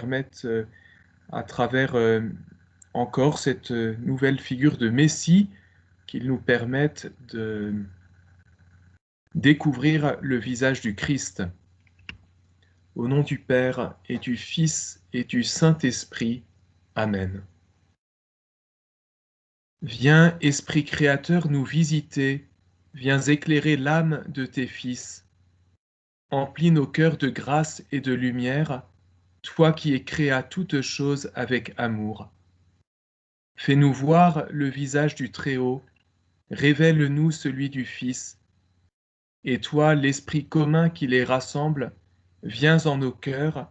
permette, à travers encore cette nouvelle figure de Messie, qu'il nous permette de découvrir le visage du Christ. Au nom du Père et du Fils et du Saint-Esprit. Amen. Viens, Esprit créateur, nous visiter, viens éclairer l'âme de tes fils. Emplis nos cœurs de grâce et de lumière, toi qui créas toutes choses avec amour. Fais-nous voir le visage du Très-Haut, révèle-nous celui du Fils. Et toi, l'Esprit commun qui les rassemble, viens en nos cœurs,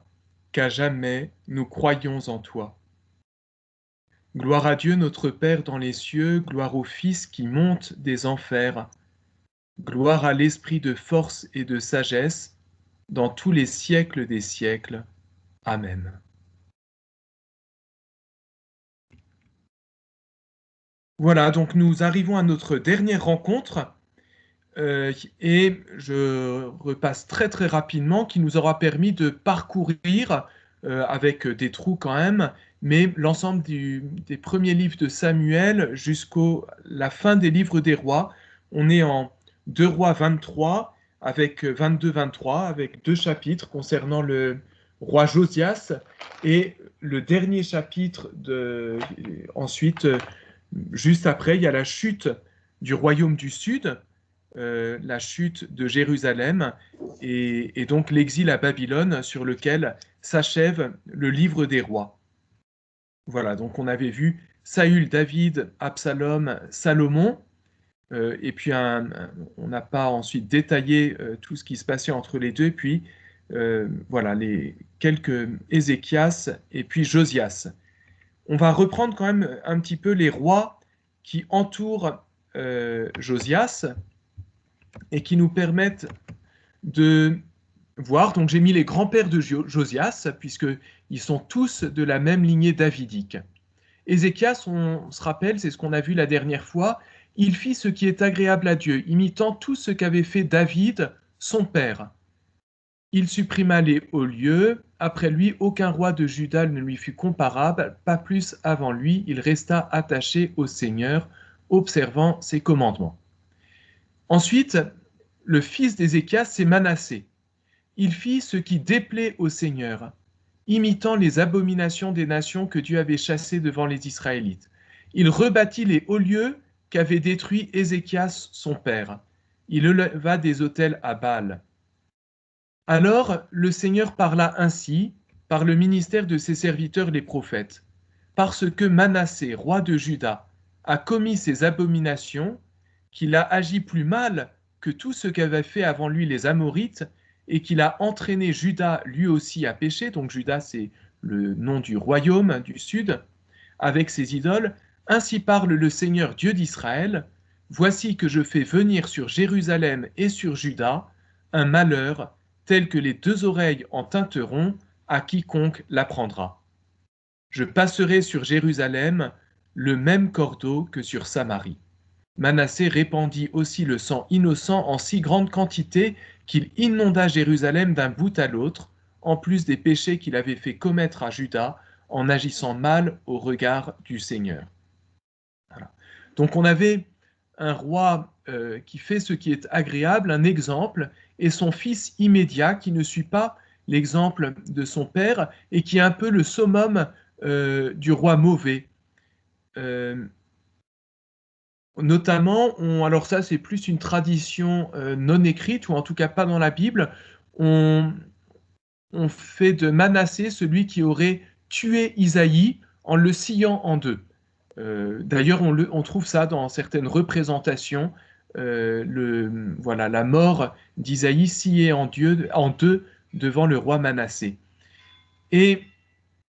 qu'à jamais nous croyons en toi. Gloire à Dieu notre Père dans les cieux, gloire au Fils qui monte des enfers, gloire à l'Esprit de force et de sagesse, dans tous les siècles des siècles. Amen. Voilà, donc nous arrivons à notre dernière rencontre, et je repasse très très rapidement, qui nous aura permis de parcourir, avec des trous quand même, mais l'ensemble des premiers livres de Samuel jusqu'à la fin des livres des rois. On est en 2 rois 23, avec 22-23, avec 2 chapitres concernant le roi Josias, et le dernier chapitre ensuite, juste après, il y a la chute du royaume du Sud, la chute de Jérusalem et donc l'exil à Babylone sur lequel s'achève le livre des rois. Voilà, donc on avait vu Saül, David, Absalom, Salomon, et puis on n'a pas ensuite détaillé tout ce qui se passait entre les deux, et puis voilà, les quelques Ézéchias et puis Josias. On va reprendre quand même un petit peu les rois qui entourent Josias, et qui nous permettent de voir. Donc j'ai mis les grands-pères de Josias, puisqu'ils sont tous de la même lignée davidique. Ézéchias, on se rappelle, c'est ce qu'on a vu la dernière fois, il fit ce qui est agréable à Dieu, imitant tout ce qu'avait fait David, son père. Il supprima les hauts lieux, après lui aucun roi de Juda ne lui fut comparable, pas plus avant lui, il resta attaché au Seigneur, observant ses commandements. Ensuite, le fils d'Ézéchias, c'est Manassé. Il fit ce qui déplaît au Seigneur, imitant les abominations des nations que Dieu avait chassées devant les Israélites. Il rebâtit les hauts lieux qu'avait détruits Ézéchias, son père. Il éleva des autels à Baal. Alors le Seigneur parla ainsi, par le ministère de ses serviteurs les prophètes. Parce que Manassé, roi de Juda, a commis ces abominations, qu'il a agi plus mal que tout ce qu'avaient fait avant lui les Amorites, et qu'il a entraîné Juda lui aussi à pécher, donc Juda c'est le nom du royaume du sud, avec ses idoles, ainsi parle le Seigneur Dieu d'Israël, voici que je fais venir sur Jérusalem et sur Juda un malheur tel que les 2 oreilles en tinteront à quiconque l'apprendra. Je passerai sur Jérusalem le même cordeau que sur Samarie. Manassé répandit aussi le sang innocent en si grande quantité qu'il inonda Jérusalem d'un bout à l'autre, en plus des péchés qu'il avait fait commettre à Juda en agissant mal au regard du Seigneur. Voilà. Donc on avait un roi qui fait ce qui est agréable, un exemple, et son fils immédiat qui ne suit pas l'exemple de son père et qui est un peu le summum du roi mauvais. Notamment, alors ça c'est plus une tradition non écrite, ou en tout cas pas dans la Bible, on fait de Manassé celui qui aurait tué Isaïe en le sciant en deux. D'ailleurs, on trouve ça dans certaines représentations, voilà, la mort d'Isaïe sciée en deux devant le roi Manassé. Et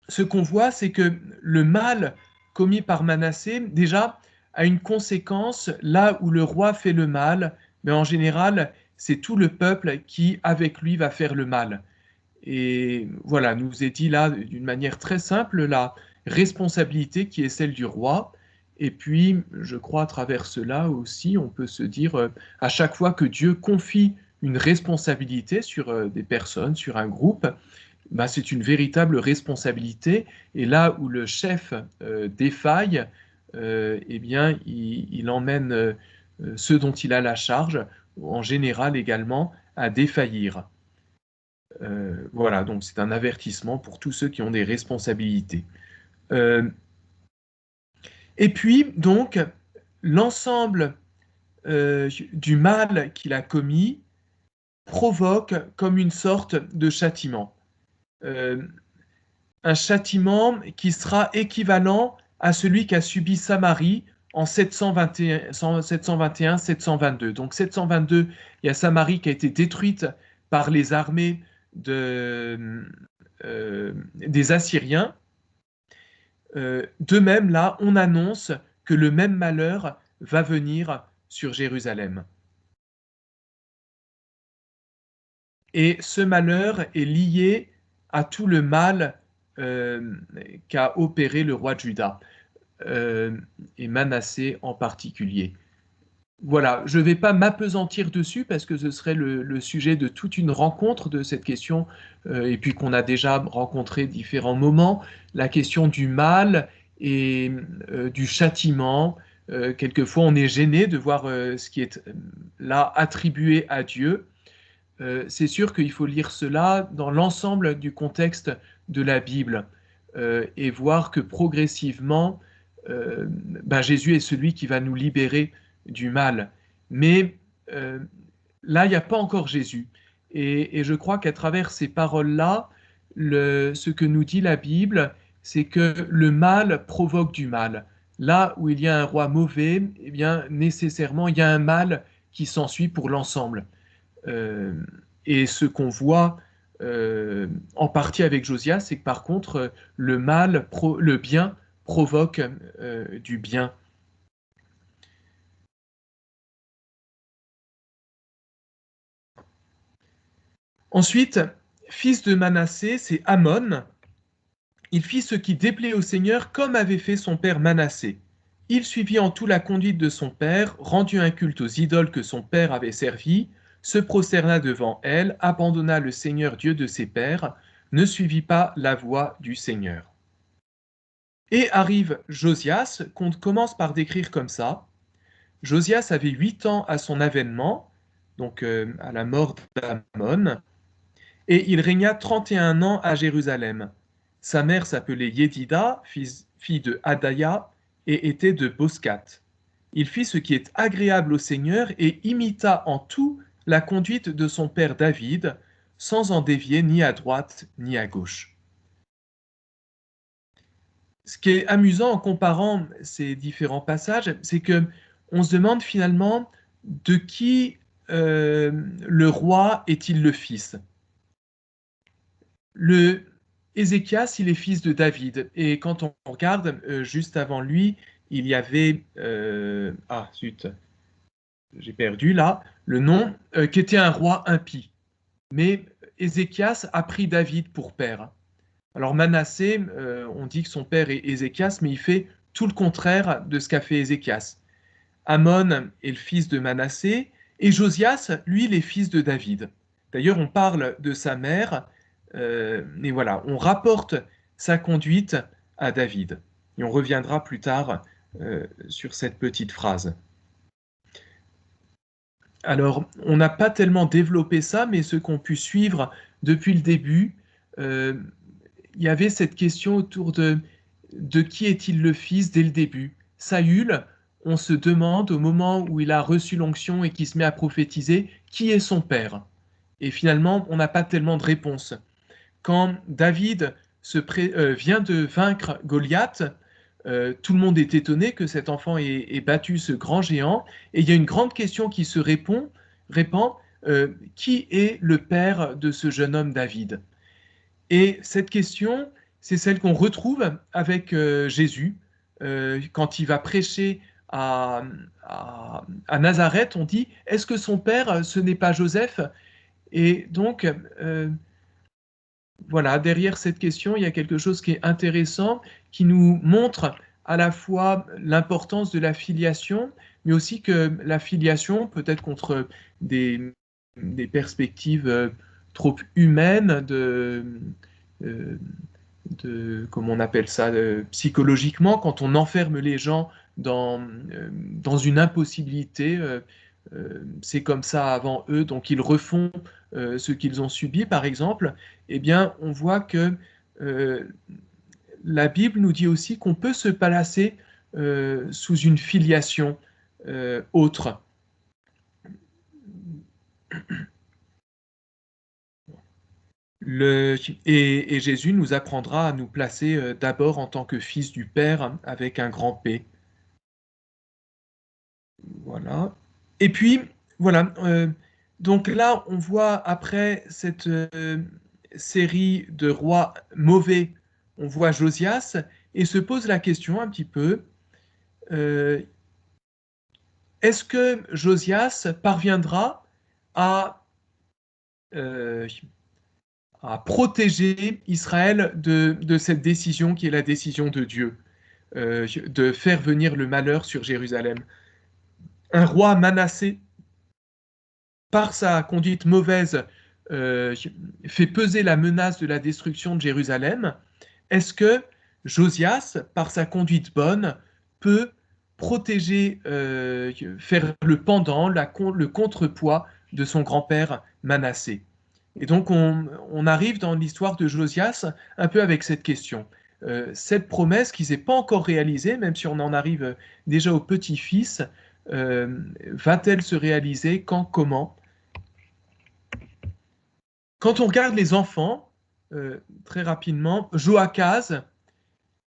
ce qu'on voit, c'est que le mal commis par Manassé, déjà, a une conséquence là où le roi fait le mal, mais en général, c'est tout le peuple qui, avec lui, va faire le mal. Et voilà, nous est dit là, d'une manière très simple, la responsabilité qui est celle du roi. Et puis, je crois, à travers cela aussi, on peut se dire, à chaque fois que Dieu confie une responsabilité sur des personnes, sur un groupe, c'est une véritable responsabilité. Et là où le chef défaille, eh bien, il emmène ceux dont il a la charge, en général également, à défaillir. Voilà, donc c'est un avertissement pour tous ceux qui ont des responsabilités. Et puis, donc, l'ensemble du mal qu'il a commis provoque comme une sorte de châtiment. Un châtiment qui sera équivalent à celui qu'a subi Samarie en 721-722. Donc 722, il y a Samarie qui a été détruite par les armées des Assyriens. De même, là, on annonce que le même malheur va venir sur Jérusalem. Et ce malheur est lié à tout le mal qu'a opéré le roi de Juda, et Manassé en particulier. Voilà, je ne vais pas m'appesantir dessus parce que ce serait le sujet de toute une rencontre de cette question, et puis qu'on a déjà rencontré différents moments, la question du mal et du châtiment. Quelquefois, on est gêné de voir ce qui est là attribué à Dieu. C'est sûr qu'il faut lire cela dans l'ensemble du contexte de la Bible et voir que progressivement, Jésus est celui qui va nous libérer du mal. Mais là, il n'y a pas encore Jésus. Et je crois qu'à travers ces paroles-là, ce que nous dit la Bible, c'est que le mal provoque du mal. Là où il y a un roi mauvais, eh bien, nécessairement, il y a un mal qui s'ensuit pour l'ensemble. Et ce qu'on voit en partie avec Josias, c'est que par contre, le bien provoque du bien. Ensuite, fils de Manassé, c'est Amon. Il fit ce qui déplaît au Seigneur comme avait fait son père Manassé. Il suivit en tout la conduite de son père, rendit un culte aux idoles que son père avait servies, se prosterna devant elles, abandonna le Seigneur Dieu de ses pères, ne suivit pas la voie du Seigneur. Et arrive Josias, qu'on commence par décrire comme ça. Josias avait 8 ans à son avènement, donc à la mort d'Amon, et il régna 31 ans à Jérusalem. Sa mère s'appelait Yédida, fille de Adaya, et était de Boscat. Il fit ce qui est agréable au Seigneur et imita en tout la conduite de son père David, sans en dévier ni à droite ni à gauche. Ce qui est amusant en comparant ces différents passages, c'est que on se demande finalement de qui le roi est-il le fils. Le Ézéchias, il est fils de David. Et quand on regarde, juste avant lui, il y avait... ah, zut, j'ai perdu là, le nom, qui était un roi impie. Mais Ézéchias a pris David pour père. Alors Manassé, on dit que son père est Ézéchias, mais il fait tout le contraire de ce qu'a fait Ézéchias. Amon est le fils de Manassé, et Josias, lui, il est fils de David. D'ailleurs, on parle de sa mère, et voilà, on rapporte sa conduite à David. Et on reviendra plus tard sur cette petite phrase. Alors, on n'a pas tellement développé ça, mais ceux qu'on pu suivre depuis le début, il y avait cette question autour de qui est-il le fils dès le début. Saül, on se demande au moment où il a reçu l'onction et qu'il se met à prophétiser, qui est son père? Et finalement, on n'a pas tellement de réponse. Quand David vient de vaincre Goliath, tout le monde est étonné que cet enfant ait battu ce grand géant, et il y a une grande question qui se répand, qui est le père de ce jeune homme David? Et cette question, c'est celle qu'on retrouve avec Jésus, quand il va prêcher à, Nazareth, on dit, est-ce que son père, ce n'est pas Joseph? Et donc, voilà, derrière cette question, il y a quelque chose qui est intéressant, qui nous montre à la fois l'importance de la filiation, mais aussi que la filiation, peut-être contre des perspectives trop humaines, comment on appelle ça, psychologiquement, quand on enferme les gens dans une impossibilité, c'est comme ça avant eux, donc ils refont ce qu'ils ont subi, par exemple, eh bien, on voit que euh, la Bible nous dit aussi qu'on peut se placer sous une filiation autre. Et Jésus nous apprendra à nous placer d'abord en tant que fils du Père avec un grand P. Voilà. Et puis, voilà. Donc là, on voit après cette série de rois mauvais, on voit Josias et se pose la question un petit peu, euh, est-ce que Josias parviendra à, euh, à protéger Israël de cette décision qui est la décision de Dieu, de faire venir le malheur sur Jérusalem? Un roi Manassé, par sa conduite mauvaise, euh, fait peser la menace de la destruction de Jérusalem. Est-ce que Josias, par sa conduite bonne, peut protéger, faire le pendant, le contrepoids de son grand-père Manassé? Et donc on arrive dans l'histoire de Josias un peu avec cette question. Cette promesse qui ne s'est pas encore réalisée, même si on en arrive déjà au petit-fils, va-t-elle se réaliser? Quand? Comment? Quand on regarde les enfants, très rapidement, Joachaz,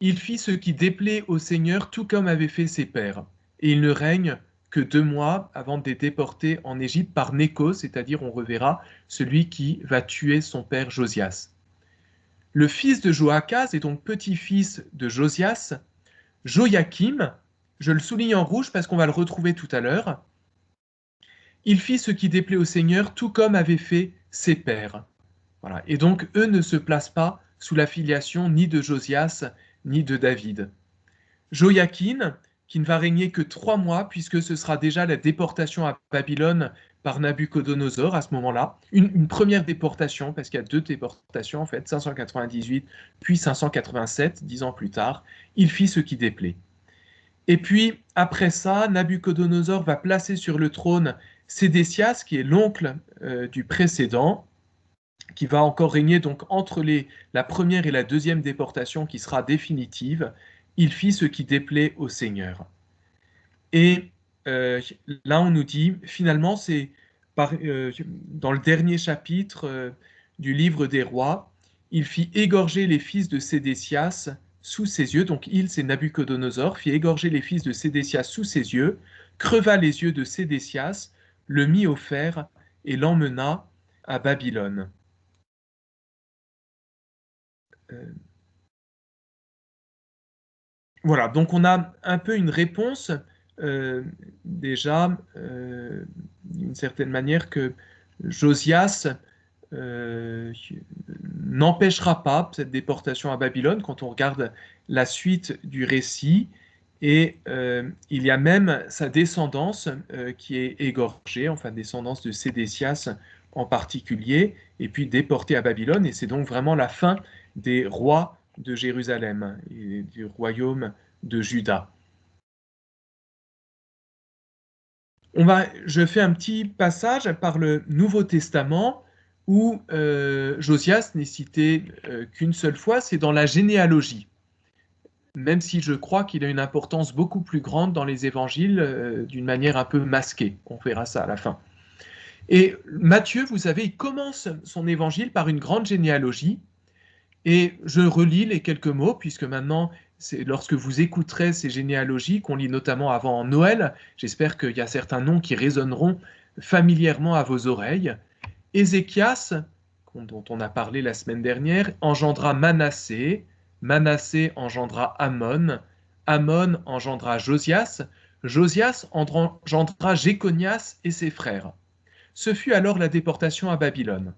il fit ce qui déplaît au Seigneur, tout comme avaient fait ses pères. Et il ne règne que 2 mois avant d'être déporté en Égypte par Néco, c'est-à-dire, on reverra, celui qui va tuer son père Josias. Le fils de Joachaz est donc petit-fils de Josias, Joachim. Je le souligne en rouge parce qu'on va le retrouver tout à l'heure. Il fit ce qui déplaît au Seigneur, tout comme avaient fait ses pères. Voilà. Et donc, eux ne se placent pas sous la filiation ni de Josias, ni de David. Joachim, qui ne va régner que 3 mois, puisque ce sera déjà la déportation à Babylone par Nabucodonosor à ce moment-là. Une première déportation, parce qu'il y a 2 déportations en fait, 598 puis 587, 10 ans plus tard. Il fit ce qui déplaît. Et puis, après ça, Nabucodonosor va placer sur le trône Sédécias, qui est l'oncle du précédent, qui va encore régner donc entre la première et la deuxième déportation qui sera définitive. Il fit ce qui déplaît au Seigneur. Et là, on nous dit, finalement, c'est dans le dernier chapitre du livre des rois, il fit égorger les fils de Sédécias sous ses yeux. Donc il, c'est Nabucodonosor, fit égorger les fils de Sédécias sous ses yeux, creva les yeux de Sédécias, le mit au fer et l'emmena à Babylone. Euh, Voilà, donc on a un peu une réponse déjà, d'une certaine manière, que Josias n'empêchera pas cette déportation à Babylone quand on regarde la suite du récit. Et il y a même sa descendance qui est égorgée, enfin descendance de Sédécias en particulier, et puis déportée à Babylone. Et c'est donc vraiment la fin des rois de Jérusalem et du royaume de Juda. Je fais un petit passage par le Nouveau Testament où Josias n'est cité qu'une seule fois, c'est dans la généalogie. Même si je crois qu'il a une importance beaucoup plus grande dans les évangiles d'une manière un peu masquée. On verra ça à la fin. Et Matthieu, vous savez, il commence son évangile par une grande généalogie. Et je relis les quelques mots, puisque maintenant, c'est lorsque vous écouterez ces généalogies, qu'on lit notamment avant Noël, j'espère qu'il y a certains noms qui résonneront familièrement à vos oreilles. Ézéchias, dont on a parlé la semaine dernière, engendra Manassé, Manassé engendra Amon, Amon engendra Josias, Josias engendra Jéconias et ses frères. Ce fut alors la déportation à Babylone.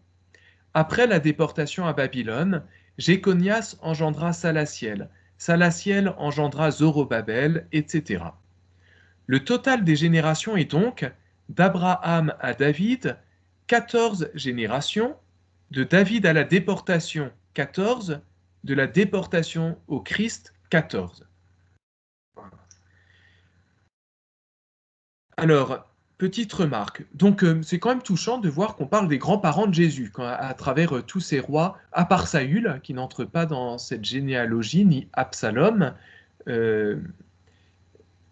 Après la déportation à Babylone, Jéconias engendra Salatiel, Salatiel engendra Zorobabel, etc. Le total des générations est donc, d'Abraham à David, 14 générations, de David à la déportation, 14, de la déportation au Christ 14. Alors, petite remarque. Donc, c'est quand même touchant de voir qu'on parle des grands-parents de Jésus à travers tous ces rois, à part Saül, qui n'entre pas dans cette généalogie, ni Absalom. Euh,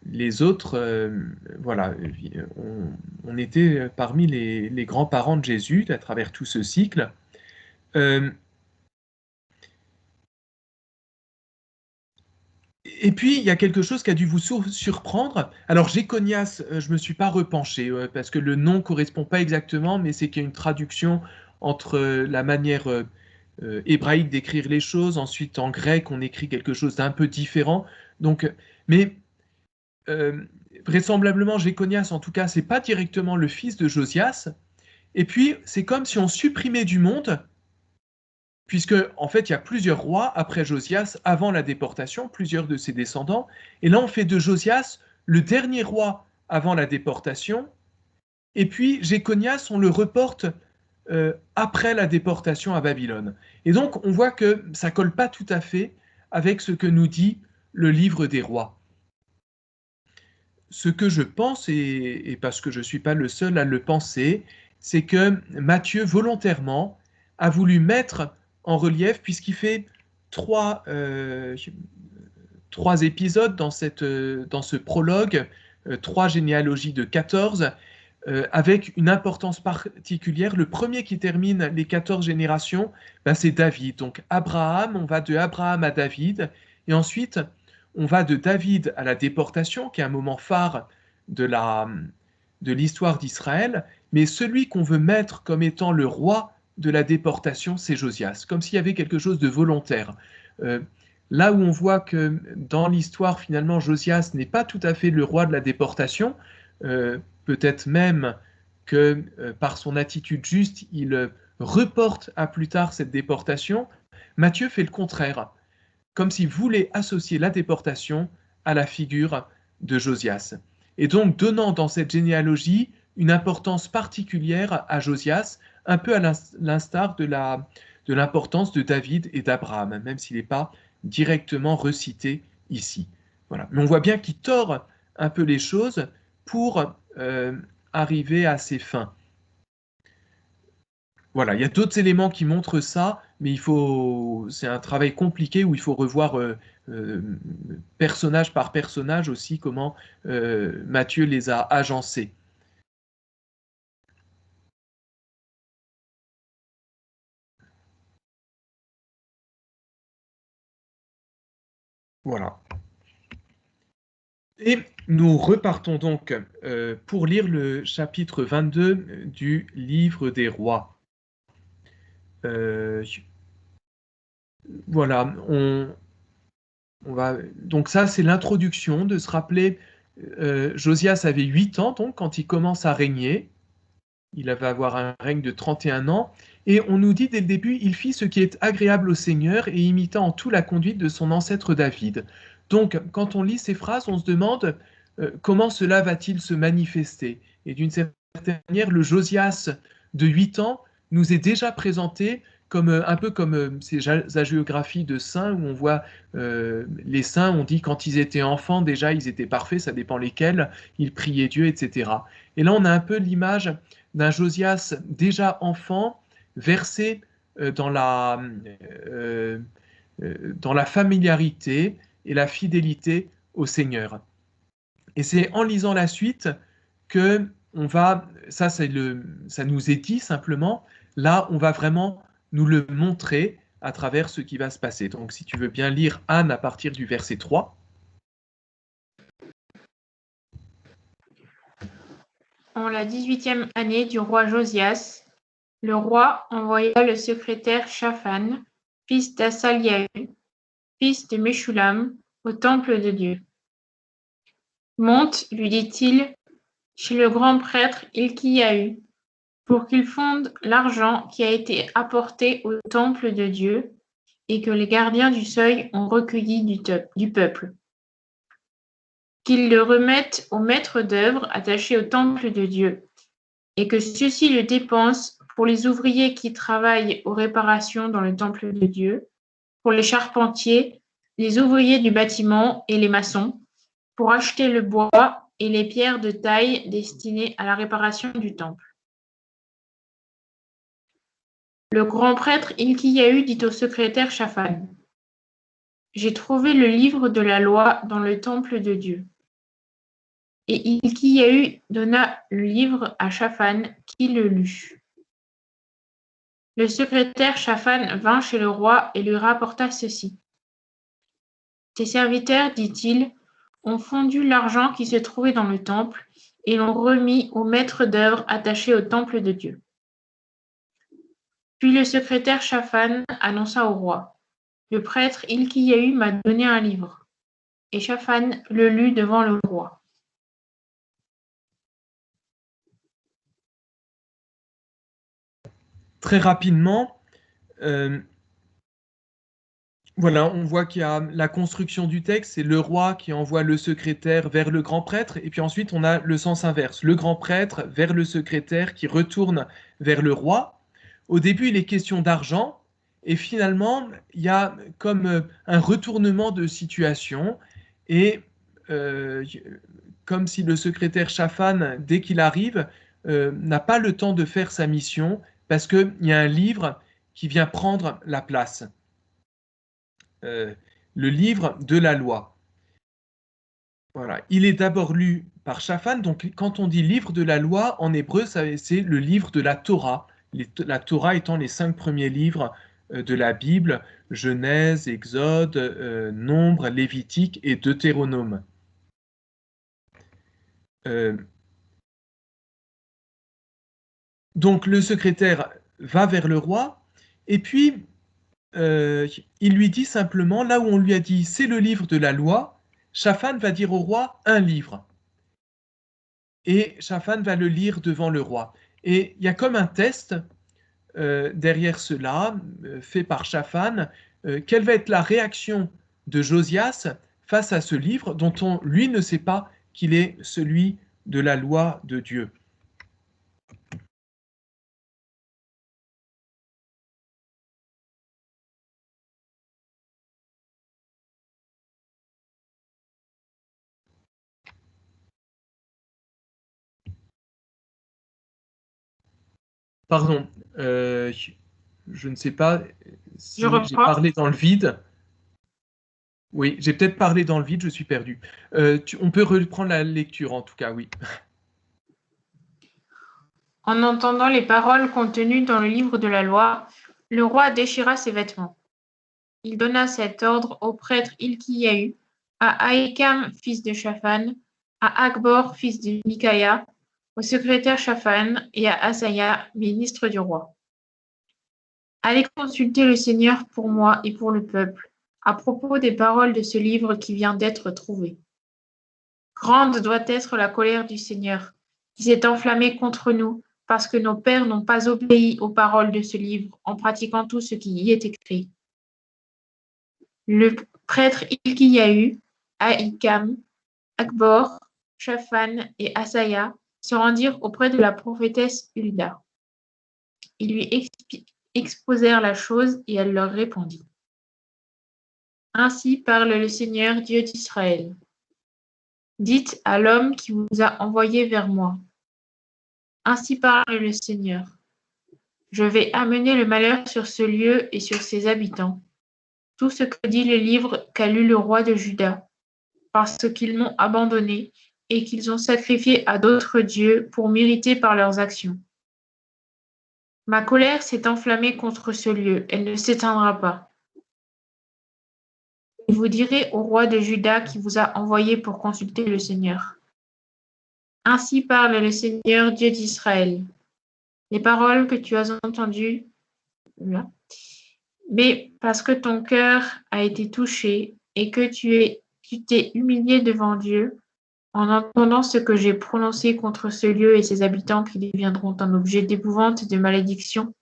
les autres, voilà, on était parmi les grands-parents de Jésus à travers tout ce cycle. Et puis, il y a quelque chose qui a dû vous surprendre. Alors, Jéconias, je ne me suis pas repenché, parce que le nom ne correspond pas exactement, mais c'est qu'il y a une traduction entre la manière hébraïque d'écrire les choses, ensuite en grec, on écrit quelque chose d'un peu différent. Donc, mais euh, vraisemblablement, Jéconias, en tout cas, c'est pas directement le fils de Josias. Et puis, c'est comme si on supprimait du monde, puisque en fait il y a plusieurs rois après Josias, avant la déportation, plusieurs de ses descendants, et là on fait de Josias le dernier roi avant la déportation, et puis Jéconias on le reporte après la déportation à Babylone. Et donc on voit que ça colle pas tout à fait avec ce que nous dit le livre des rois. Ce que je pense, et parce que je ne suis pas le seul à le penser, c'est que Matthieu volontairement a voulu mettre en relief, puisqu'il fait trois, trois épisodes dans ce prologue, trois généalogies de 14, avec une importance particulière. Le premier qui termine les 14 générations, ben, c'est David. Donc Abraham, on va de Abraham à David, et ensuite on va de David à la déportation, qui est un moment phare de l'histoire d'Israël, mais celui qu'on veut mettre comme étant le roi de la déportation, c'est Josias, comme s'il y avait quelque chose de volontaire. Là où on voit que dans l'histoire, finalement, Josias n'est pas tout à fait le roi de la déportation, peut-être même que par son attitude juste, il reporte à plus tard cette déportation, Matthieu fait le contraire, comme s'il voulait associer la déportation à la figure de Josias. Et donc donnant dans cette généalogie une importance particulière à Josias, un peu à l'instar de l'importance de David et d'Abraham, même s'il n'est pas directement recité ici. Voilà. Mais on voit bien qu'il tord un peu les choses pour arriver à ses fins. Voilà, il y a d'autres éléments qui montrent ça, mais c'est un travail compliqué où il faut revoir euh, personnage par personnage aussi comment Matthieu les a agencés. Voilà. Et nous repartons donc pour lire le chapitre 22 du livre des rois. Euh, voilà, on va. Donc ça, c'est l'introduction de se rappeler. Josias avait 8 ans donc quand il commence à régner. Il va avoir un règne de 31 ans. Et on nous dit dès le début, il fit ce qui est agréable au Seigneur et imita en tout la conduite de son ancêtre David. Donc, quand on lit ces phrases, on se demande comment cela va-t-il se manifester. Et d'une certaine manière, le Josias de 8 ans nous est déjà présenté comme un peu comme ces hagiographies de saints où on voit les saints, on dit quand ils étaient enfants, déjà ils étaient parfaits, ça dépend lesquels, ils priaient Dieu, etc. Et là, on a un peu l'image d'un Josias déjà enfant, versé dans la familiarité et la fidélité au Seigneur. Et c'est en lisant la suite que on va, ça nous est dit simplement, là on va vraiment nous le montrer à travers ce qui va se passer. Donc si tu veux bien lire Anne à partir du verset 3. En la 18e année du roi Josias, le roi envoya le secrétaire Shaphan, fils d'Asaliahu, fils de Meshulam, au temple de Dieu. Monte, lui dit-il, chez le grand prêtre Hilkiyahu, pour qu'il fonde l'argent qui a été apporté au temple de Dieu et que les gardiens du seuil ont recueilli du peuple. Qu'il le remette aux maîtres d'œuvre attachés au temple de Dieu, et que ceux-ci le dépensent pour les ouvriers qui travaillent aux réparations dans le temple de Dieu, pour les charpentiers, les ouvriers du bâtiment et les maçons, pour acheter le bois et les pierres de taille destinées à la réparation du temple. Le grand prêtre Hilkiyahu dit au secrétaire Shaphan: J'ai trouvé le livre de la loi dans le temple de Dieu. Et Hilkiyahu donna le livre à Shaphan, qui le lut. Le secrétaire Shaphan vint chez le roi et lui rapporta ceci. Tes serviteurs, dit-il, ont fondu l'argent qui se trouvait dans le temple et l'ont remis au maître d'œuvre attaché au temple de Dieu. Puis le secrétaire Shaphan annonça au roi: Le prêtre Hilkiyahu m'a donné un livre. Et Shaphan le lut devant le roi. Très rapidement, voilà, on voit qu'il y a la construction du texte, c'est le roi qui envoie le secrétaire vers le grand prêtre, et puis ensuite on a le sens inverse, le grand prêtre vers le secrétaire qui retourne vers le roi. Au début, il est question d'argent, et finalement, il y a comme un retournement de situation, et comme si le secrétaire Shaphan, dès qu'il arrive, n'a pas le temps de faire sa mission, parce qu'il y a un livre qui vient prendre la place. Le livre de la loi. Voilà. Il est d'abord lu par Shaphan. Donc, quand on dit livre de la loi, en hébreu, c'est le livre de la Torah. La Torah étant les 5 premiers livres de la Bible, Genèse, Exode, Nombre, Lévitique et Deutéronome. Donc, le secrétaire va vers le roi, et puis il lui dit simplement, là où on lui a dit c'est le livre de la loi, Shaphan va dire au roi un livre. Et Shaphan va le lire devant le roi. Et il y a comme un test derrière cela, fait par Shaphan, quelle va être la réaction de Josias face à ce livre dont on, lui, ne sait pas qu'il est celui de la loi de Dieu. Pardon, je ne sais pas si j'ai parlé dans le vide. Oui, j'ai peut-être parlé dans le vide, je suis perdu. On peut reprendre la lecture, en tout cas, oui. En entendant les paroles contenues dans le livre de la loi, le roi déchira ses vêtements. Il donna cet ordre au prêtre Hilkiyahu, à Ahikam, fils de Shaphan, à Akbor, fils de Micaiah, au secrétaire Shaphan et à Asaya, ministre du roi. Allez consulter le Seigneur pour moi et pour le peuple, à propos des paroles de ce livre qui vient d'être trouvé. Grande doit être la colère du Seigneur, qui s'est enflammée contre nous, parce que nos pères n'ont pas obéi aux paroles de ce livre en pratiquant tout ce qui y est écrit. Le prêtre Hilkiyahu, Ahikam, Akbor, Shaphan et Asaya se rendirent auprès de la prophétesse Hulda. Ils lui exposèrent la chose et elle leur répondit. Ainsi parle le Seigneur Dieu d'Israël. Dites à l'homme qui vous a envoyé vers moi. Ainsi parle le Seigneur. Je vais amener le malheur sur ce lieu et sur ses habitants. Tout ce que dit le livre qu'a lu le roi de Juda, parce qu'ils m'ont abandonné et qu'ils ont sacrifié à d'autres dieux pour m'irriter par leurs actions. Ma colère s'est enflammée contre ce lieu, elle ne s'éteindra pas. Et vous direz au roi de Juda qui vous a envoyé pour consulter le Seigneur. Ainsi parle le Seigneur Dieu d'Israël. Les paroles que tu as entendues, mais parce que ton cœur a été touché et que tu t'es humilié devant Dieu, en entendant ce que j'ai prononcé contre ce lieu et ses habitants qui deviendront un objet d'épouvante et de malédiction,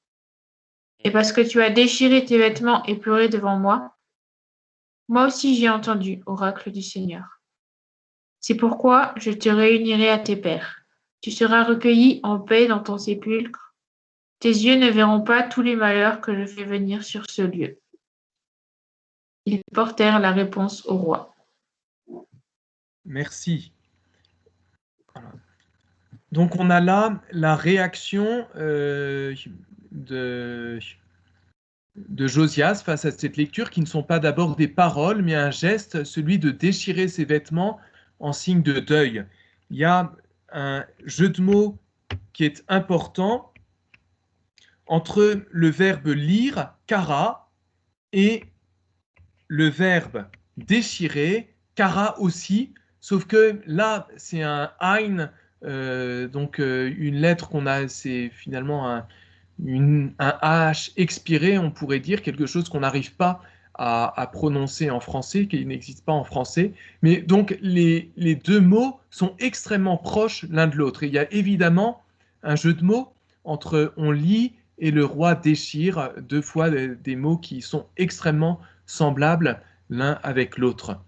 et parce que tu as déchiré tes vêtements et pleuré devant moi, moi aussi j'ai entendu, oracle du Seigneur. C'est pourquoi je te réunirai à tes pères. Tu seras recueilli en paix dans ton sépulcre, Tes yeux ne verront pas tous les malheurs que je fais venir sur ce lieu. » Ils portèrent la réponse au roi. Merci. Voilà. Donc on a là la réaction de Josias face à cette lecture qui ne sont pas d'abord des paroles, mais un geste, celui de déchirer ses vêtements en signe de deuil. Il y a un jeu de mots qui est important entre le verbe lire, kara, et le verbe déchirer, kara aussi, sauf que là, c'est un ein, donc une lettre qu'on a, c'est finalement un H expiré, on pourrait dire, quelque chose qu'on n'arrive pas à prononcer en français, qui n'existe pas en français. Mais donc, les deux mots sont extrêmement proches l'un de l'autre. Et il y a évidemment un jeu de mots entre on lit et le roi déchire, deux fois des mots qui sont extrêmement semblables l'un avec l'autre.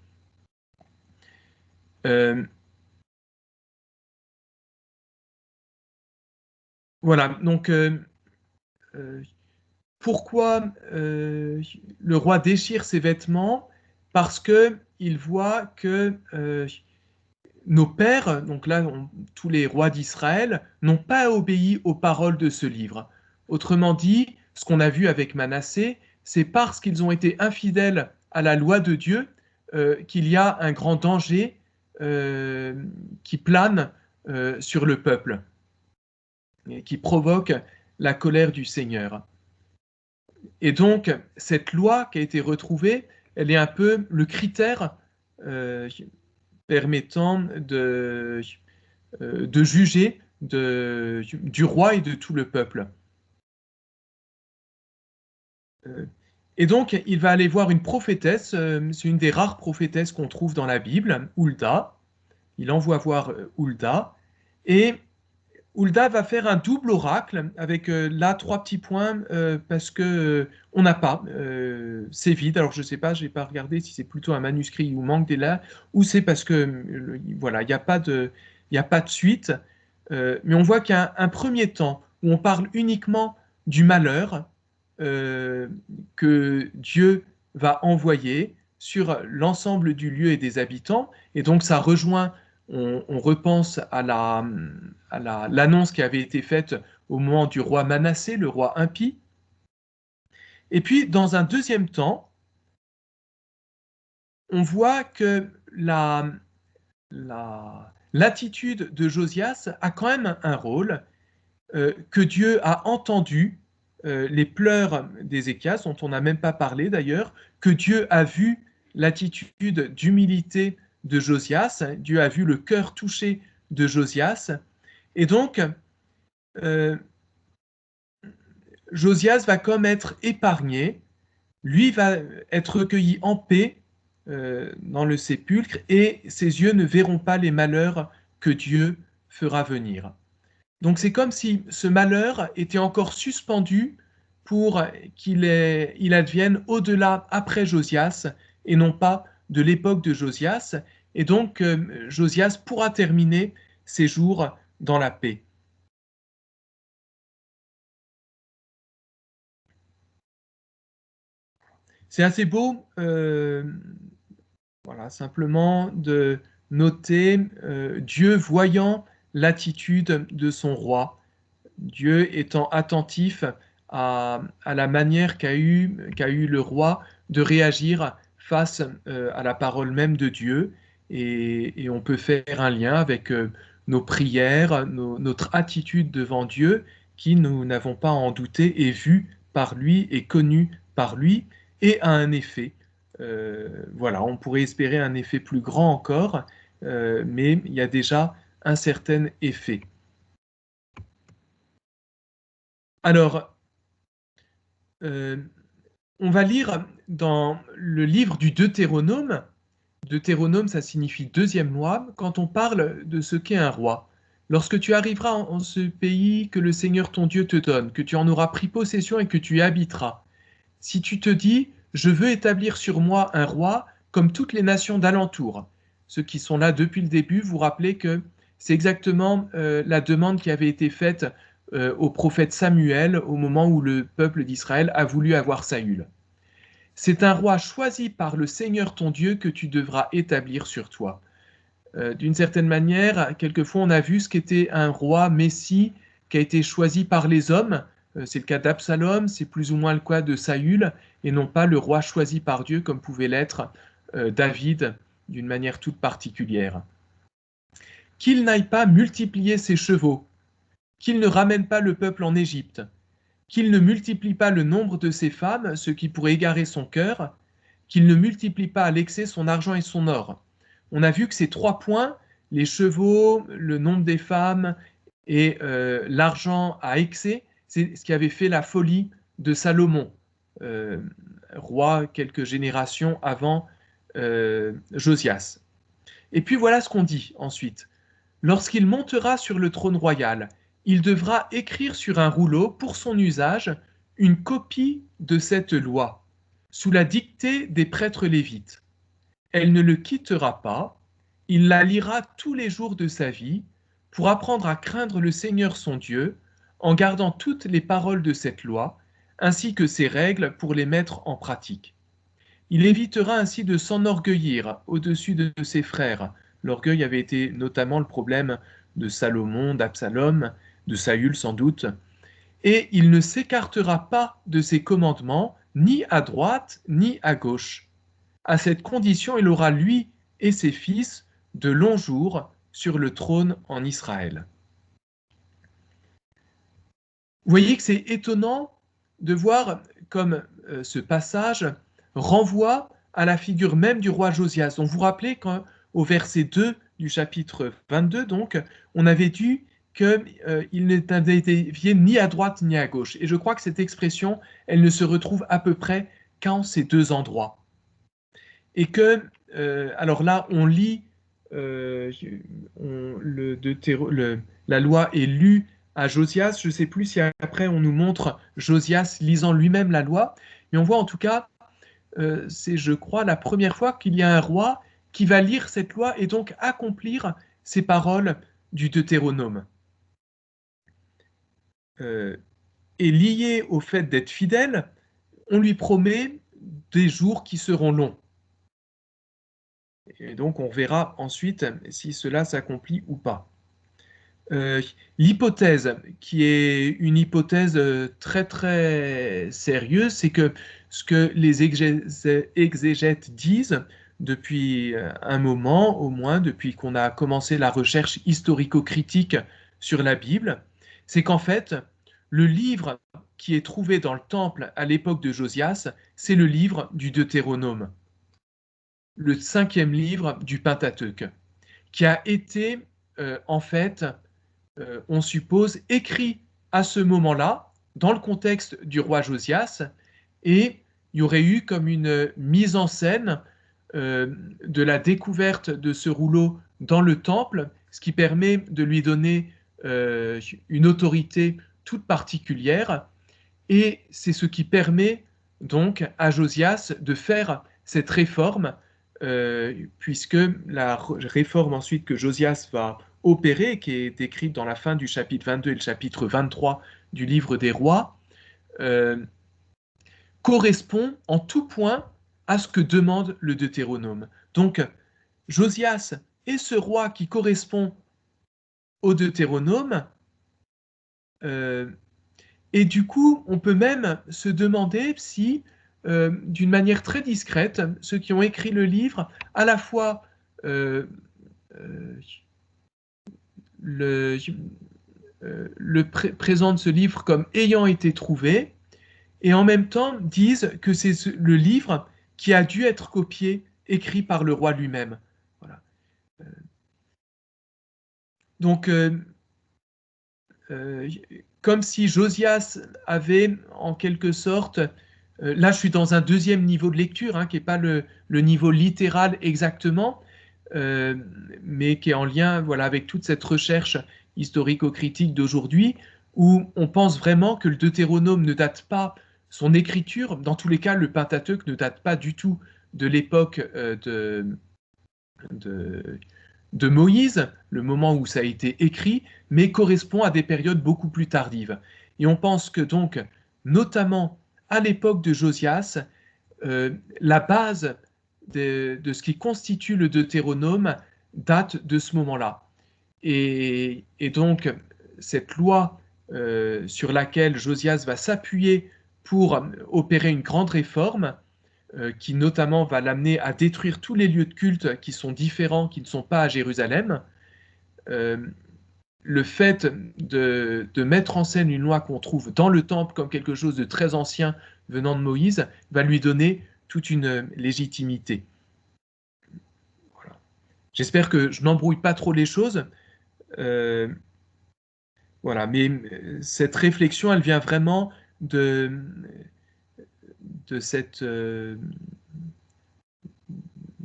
Voilà, donc pourquoi le roi déchire ses vêtements? Parce qu'il voit que nos pères, donc là, tous les rois d'Israël, n'ont pas obéi aux paroles de ce livre. Autrement dit, ce qu'on a vu avec Manassé, c'est parce qu'ils ont été infidèles à la loi de Dieu qu'il y a un grand danger qui plane sur le peuple et qui provoque la colère du Seigneur. Et donc, cette loi qui a été retrouvée, elle est un peu le critère permettant de juger du roi et de tout le peuple. Et donc, il va aller voir une prophétesse, c'est une des rares prophétesses qu'on trouve dans la Bible, Hulda. Il envoie voir Hulda, et Hulda va faire un double oracle avec là 3 petits points parce que on n'a pas, c'est vide. Alors je sais pas, j'ai pas regardé si c'est plutôt un manuscrit où manque des lettres ou c'est parce que voilà, il n'y a pas de suite. Mais on voit qu'il y a un premier temps où on parle uniquement du malheur que Dieu va envoyer sur l'ensemble du lieu et des habitants, et donc ça rejoint. On repense à l'annonce qui avait été faite au moment du roi Manassé, le roi impie. Et puis, dans un deuxième temps, on voit que l'attitude de Josias a quand même un rôle, que Dieu a entendu les pleurs d'Ézéchias, dont on n'a même pas parlé d'ailleurs, que Dieu a vu l'attitude d'humilité de Josias, Dieu a vu le cœur touché de Josias, et donc Josias va comme être épargné, lui va être recueilli en paix dans le sépulcre, et ses yeux ne verront pas les malheurs que Dieu fera venir. Donc c'est comme si ce malheur était encore suspendu pour qu'il advienne au-delà, après Josias, et non pas de l'époque de Josias. Et donc Josias pourra terminer ses jours dans la paix. C'est assez beau, voilà, simplement de noter Dieu voyant l'attitude de son roi, Dieu étant attentif à la manière qu'a eu le roi de réagir face à la parole même de Dieu. Et on peut faire un lien avec nos prières, notre attitude devant Dieu, qui nous n'avons pas à en douter, est vue par lui et connue par lui, et a un effet. Voilà, on pourrait espérer un effet plus grand encore, mais il y a déjà un certain effet. Alors, on va lire dans le livre du Deutéronome. Deutéronome, ça signifie deuxième loi, quand on parle de ce qu'est un roi. Lorsque tu arriveras en ce pays que le Seigneur ton Dieu te donne, que tu en auras pris possession et que tu y habiteras, si tu te dis, je veux établir sur moi un roi comme toutes les nations d'alentour, ceux qui sont là depuis le début, vous rappelez que c'est exactement la demande qui avait été faite au prophète Samuel au moment où le peuple d'Israël a voulu avoir Saül. C'est un roi choisi par le Seigneur ton Dieu que tu devras établir sur toi. D'une certaine manière, quelquefois on a vu ce qu'était un roi Messie qui a été choisi par les hommes. C'est le cas d'Absalom, c'est plus ou moins le cas de Saül, et non pas le roi choisi par Dieu comme pouvait l'être David d'une manière toute particulière. Qu'il n'aille pas multiplier ses chevaux, qu'il ne ramène pas le peuple en Égypte, qu'il ne multiplie pas le nombre de ses femmes, ce qui pourrait égarer son cœur, qu'il ne multiplie pas à l'excès son argent et son or. On a vu que ces 3 points, les chevaux, le nombre des femmes et l'argent à excès, c'est ce qui avait fait la folie de Salomon, roi quelques générations avant Josias. Et puis voilà ce qu'on dit ensuite. Lorsqu'il montera sur le trône royal, il devra écrire sur un rouleau, pour son usage, une copie de cette loi, sous la dictée des prêtres lévites. Elle ne le quittera pas, il la lira tous les jours de sa vie, pour apprendre à craindre le Seigneur son Dieu, en gardant toutes les paroles de cette loi, ainsi que ses règles pour les mettre en pratique. Il évitera ainsi de s'enorgueillir au-dessus de ses frères. L'orgueil avait été notamment le problème de Salomon, d'Absalom, de Saül sans doute. Et il ne s'écartera pas de ses commandements, ni à droite, ni à gauche. À cette condition, il aura, lui et ses fils, de longs jours sur le trône en Israël. Vous voyez que c'est étonnant de voir comme ce passage renvoie à la figure même du roi Josias. Donc vous vous rappelez qu'au verset 2 du chapitre 22, donc, on avait dit qu'il n'était dévié ni à droite ni à gauche. Et je crois que cette expression, elle ne se retrouve à peu près qu'en ces 2 endroits. Et que, alors là, on lit, la loi est lue à Josias. Je ne sais plus si après on nous montre Josias lisant lui-même la loi, mais on voit en tout cas, c'est je crois la première fois qu'il y a un roi qui va lire cette loi et donc accomplir ces paroles du Deutéronome. Et lié au fait d'être fidèle, on lui promet des jours qui seront longs. Et donc on verra ensuite si cela s'accomplit ou pas. L'hypothèse, qui est une hypothèse très très sérieuse, c'est que ce que les exégètes disent depuis un moment, au moins depuis qu'on a commencé la recherche historico-critique sur la Bible, c'est qu'en fait, le livre qui est trouvé dans le temple à l'époque de Josias, c'est le livre du Deutéronome, le 5e livre du Pentateuque, qui a été en fait, on suppose, écrit à ce moment-là, dans le contexte du roi Josias, et il y aurait eu comme une mise en scène de la découverte de ce rouleau dans le temple, ce qui permet de lui donner une autorité toute particulière, et c'est ce qui permet donc à Josias de faire cette réforme, puisque la réforme ensuite que Josias va opérer, qui est décrite dans la fin du chapitre 22 et le chapitre 23 du livre des rois, correspond en tout point à ce que demande le Deutéronome. Donc, Josias est ce roi qui correspond au Deutéronome, et du coup, on peut même se demander si, d'une manière très discrète, ceux qui ont écrit le livre, à la fois présentent ce livre comme ayant été trouvé, et en même temps disent que c'est le livre qui a dû être copié, écrit par le roi lui-même. Voilà. Donc, comme si Josias avait en quelque sorte, là je suis dans un 2e niveau de lecture, hein, qui n'est pas le niveau littéral exactement, mais qui est en lien voilà, avec toute cette recherche historico-critique d'aujourd'hui, où on pense vraiment que le Deutéronome ne date pas, son écriture, dans tous les cas le Pentateuque ne date pas du tout de l'époque de Moïse, le moment où ça a été écrit, mais correspond à des périodes beaucoup plus tardives. Et on pense que donc, notamment à l'époque de Josias, la base de ce qui constitue le Deutéronome date de ce moment-là. Et donc, cette loi sur laquelle Josias va s'appuyer pour opérer une grande réforme, qui notamment va l'amener à détruire tous les lieux de culte qui sont différents, qui ne sont pas à Jérusalem. Le fait de mettre en scène une loi qu'on trouve dans le temple comme quelque chose de très ancien venant de Moïse va lui donner toute une légitimité. Voilà. J'espère que je n'embrouille pas trop les choses. Voilà, mais cette réflexion, elle vient vraiment de cette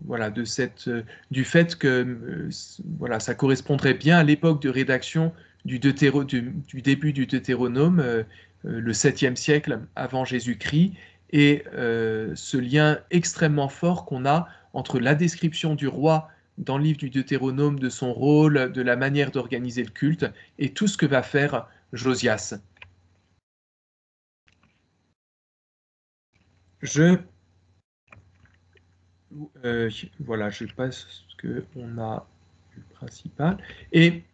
voilà, du fait que voilà, ça correspondrait bien à l'époque de rédaction du début du Deutéronome, le 7e siècle avant Jésus-Christ, et ce lien extrêmement fort qu'on a entre la description du roi dans le livre du Deutéronome, de son rôle, de la manière d'organiser le culte, et tout ce que va faire Josias. Voilà, je passe ce qu'on a le principal. Et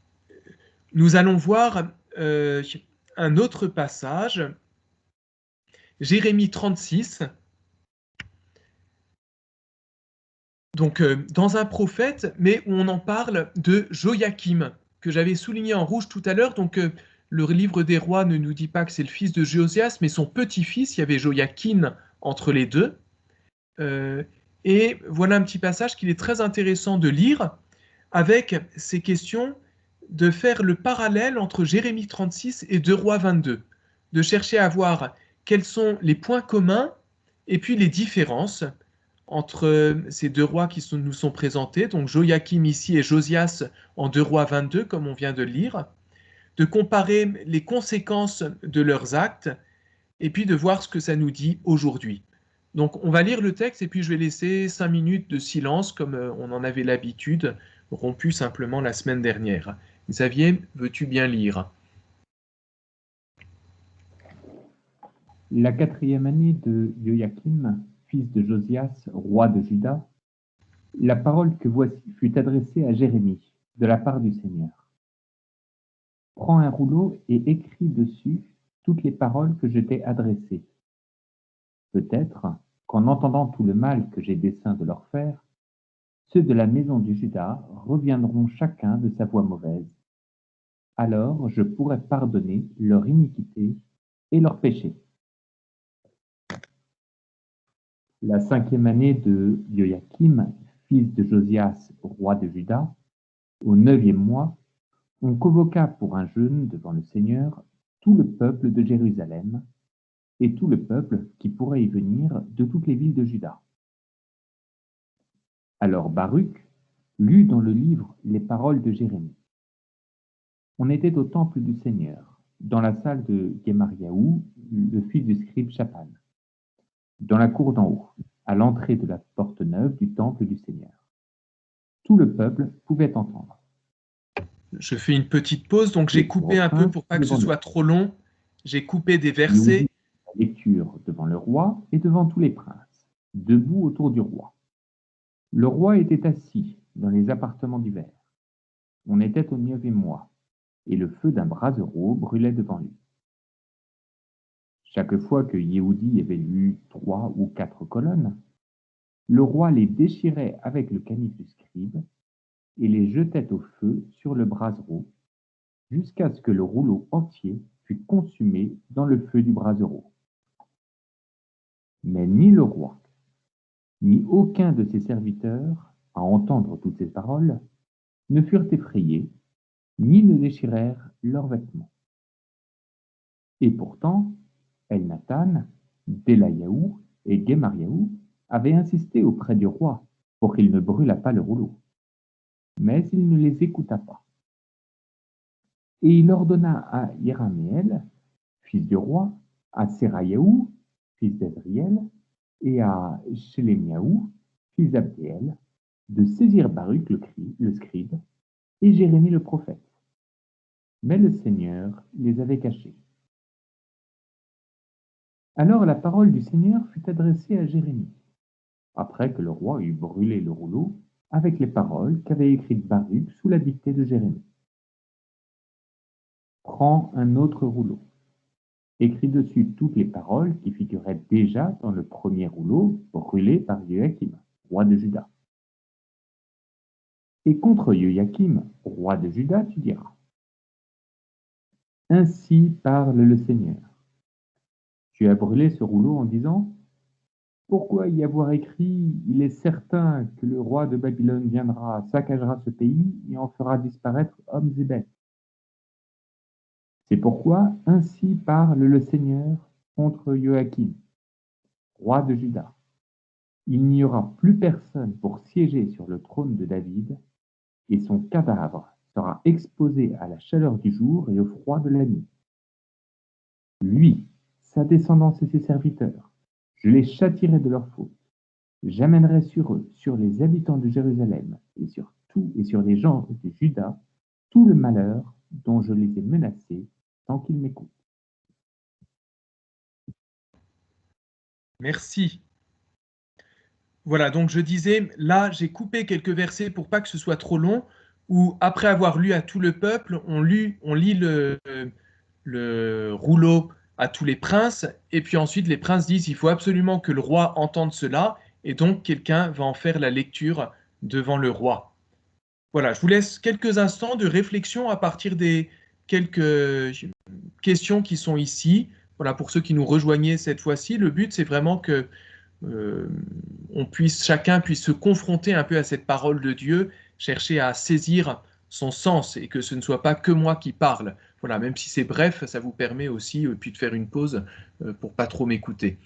nous allons voir un autre passage, Jérémie 36. Donc, dans un prophète, mais où on en parle de Joachim, que j'avais souligné en rouge tout à l'heure. Donc, le livre des rois ne nous dit pas que c'est le fils de Josias, mais son petit-fils, il y avait Joachim entre les deux. Et voilà un petit passage qu'il est très intéressant de lire avec ces questions de faire le parallèle entre Jérémie 36 et 2 Rois 22, de chercher à voir quels sont les points communs et puis les différences entre ces deux rois qui nous sont présentés, donc Joachim ici et Josias en 2 Rois 22, comme on vient de le lire, de comparer les conséquences de leurs actes et puis de voir ce que ça nous dit aujourd'hui. Donc on va lire le texte et puis je vais laisser 5 minutes de silence comme on en avait l'habitude, rompu simplement la semaine dernière. Xavier, veux-tu bien lire? La 4e année de Joachim, fils de Josias, roi de Juda, la parole que voici fut adressée à Jérémie, de la part du Seigneur. Prends un rouleau et écris dessus toutes les paroles que je t'ai adressées. Peut-être qu'en entendant tout le mal que j'ai dessein de leur faire, ceux de la maison du Juda reviendront chacun de sa voie mauvaise. Alors je pourrai pardonner leur iniquité et leur péché. La 5e année de Joachim, fils de Josias, roi de Juda, au 9e mois, on convoqua pour un jeûne devant le Seigneur tout le peuple de Jérusalem et tout le peuple qui pourrait y venir de toutes les villes de Juda. Alors Baruch lut dans le livre les paroles de Jérémie. On était au temple du Seigneur, dans la salle de Gemariaou, le fils du scribe Shaphan, dans la cour d'en haut, à l'entrée de la porte neuve du temple du Seigneur. Tout le peuple pouvait entendre. Je fais une petite pause, donc j'ai coupé un peu pour pas que ce soit trop long. J'ai coupé des versets. La lecture devant le roi et devant tous les princes, debout autour du roi. Le roi était assis dans les appartements du verre. On était au 9e mois, et le feu d'un brasereau brûlait devant lui. Chaque fois que Yehudi avait lu 3 ou 4 colonnes, le roi les déchirait avec le canif du scribe et les jetait au feu sur le brasereau, jusqu'à ce que le rouleau entier fût consumé dans le feu du brasereau. Mais ni le roi, ni aucun de ses serviteurs, à entendre toutes ces paroles, ne furent effrayés, ni ne déchirèrent leurs vêtements. Et pourtant, Elnathan, Delayahu et Gemariahu avaient insisté auprès du roi pour qu'il ne brûlât pas le rouleau. Mais il ne les écouta pas. Et il ordonna à Yeraméel, fils du roi, à Serayahu, fils d'Azriel, et à Shelemiahu, fils d'Abdiel, de saisir Baruch le scribe et Jérémie le prophète. Mais le Seigneur les avait cachés. Alors la parole du Seigneur fut adressée à Jérémie, après que le roi eut brûlé le rouleau avec les paroles qu'avait écrites Baruch sous la dictée de Jérémie. Prends un autre rouleau. Écris dessus toutes les paroles qui figuraient déjà dans le premier rouleau brûlé par Joachim, roi de Juda. Et contre Joachim, roi de Juda, tu diras: Ainsi parle le Seigneur. Tu as brûlé ce rouleau en disant: Pourquoi y avoir écrit: Il est certain que le roi de Babylone viendra, saccagera ce pays et en fera disparaître hommes et bêtes. C'est pourquoi ainsi parle le Seigneur contre Joachim, roi de Juda. Il n'y aura plus personne pour siéger sur le trône de David, et son cadavre sera exposé à la chaleur du jour et au froid de la nuit. Lui, sa descendance et ses serviteurs, je les châtierai de leurs fautes. J'amènerai sur eux, sur les habitants de Jérusalem et sur les gens de Juda, tout le malheur dont je les ai menacés tant qu'ils m'écoutent. Merci. Voilà, donc je disais, là, j'ai coupé quelques versets pour pas que ce soit trop long, où après avoir lu à tout le peuple, on lit le rouleau à tous les princes, et puis ensuite les princes disent, il faut absolument que le roi entende cela, et donc quelqu'un va en faire la lecture devant le roi. Voilà, je vous laisse quelques instants de réflexion à partir des quelques questions qui sont ici. Voilà, pour ceux qui nous rejoignaient cette fois-ci, le but c'est vraiment que euh, chacun puisse se confronter un peu à cette parole de Dieu, chercher à saisir son sens et que ce ne soit pas que moi qui parle. Voilà, même si c'est bref, ça vous permet aussi puis de faire une pause pour pas trop m'écouter.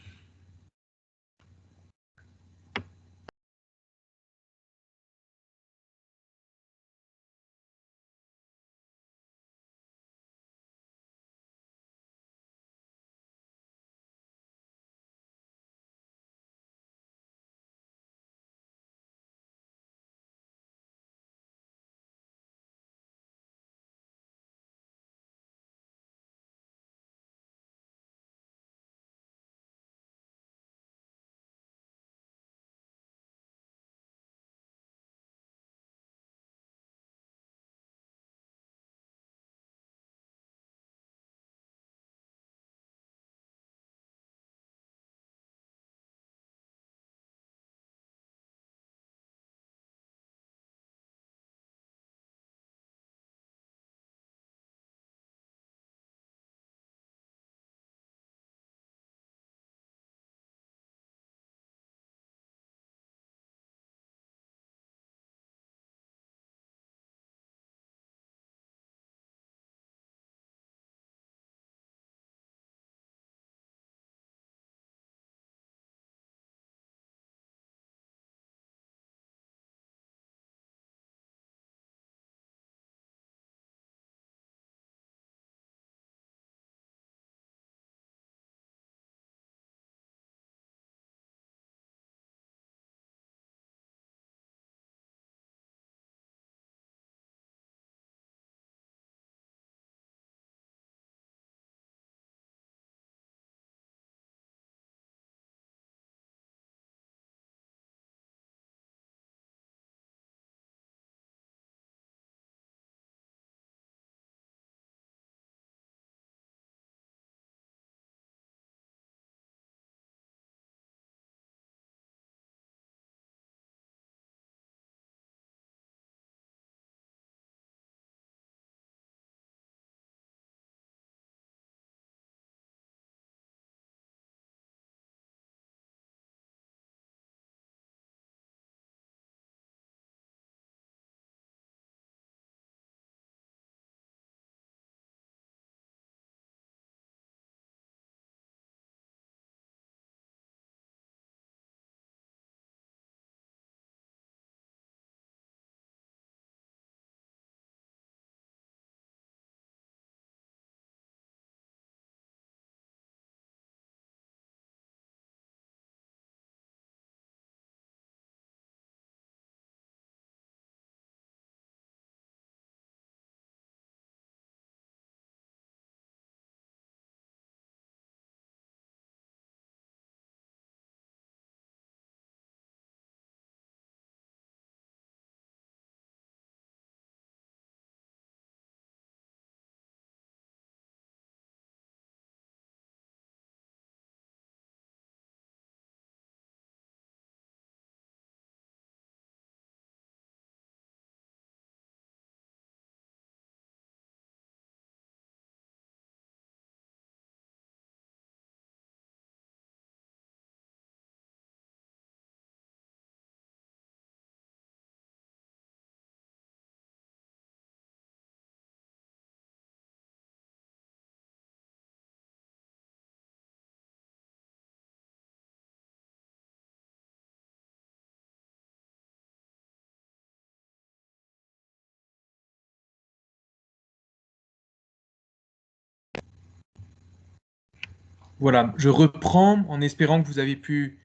Voilà, je reprends en espérant que vous avez eu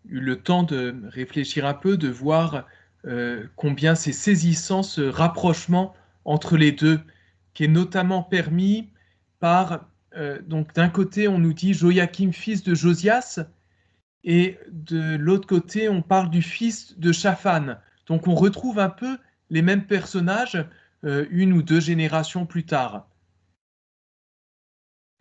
le temps de réfléchir un peu, de voir combien c'est saisissant ce rapprochement entre les deux, qui est notamment permis par, donc d'un côté on nous dit Joachim, fils de Josias, et de l'autre côté on parle du fils de Shaphan. Donc on retrouve un peu les mêmes personnages une ou deux générations plus tard.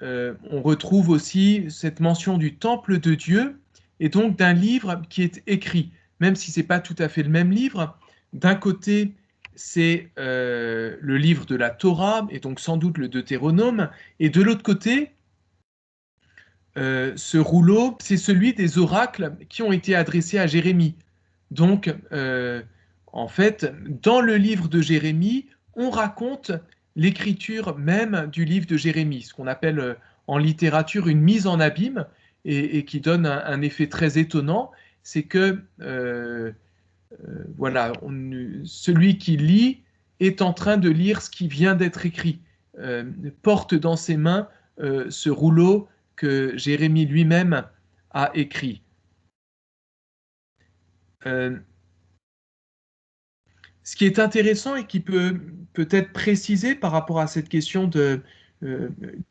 On retrouve aussi cette mention du temple de Dieu et donc d'un livre qui est écrit, même si ce n'est pas tout à fait le même livre. D'un côté, c'est le livre de la Torah, et donc sans doute le Deutéronome, et de l'autre côté, ce rouleau, c'est celui des oracles qui ont été adressés à Jérémie. Donc, en fait, dans le livre de Jérémie, on raconte l'écriture même du livre de Jérémie, ce qu'on appelle en littérature une mise en abîme, et qui donne un effet très étonnant, c'est que voilà, celui qui lit est en train de lire ce qui vient d'être écrit, porte dans ses mains ce rouleau que Jérémie lui-même a écrit. Ce qui est intéressant et qui peut peut-être préciser par rapport à cette question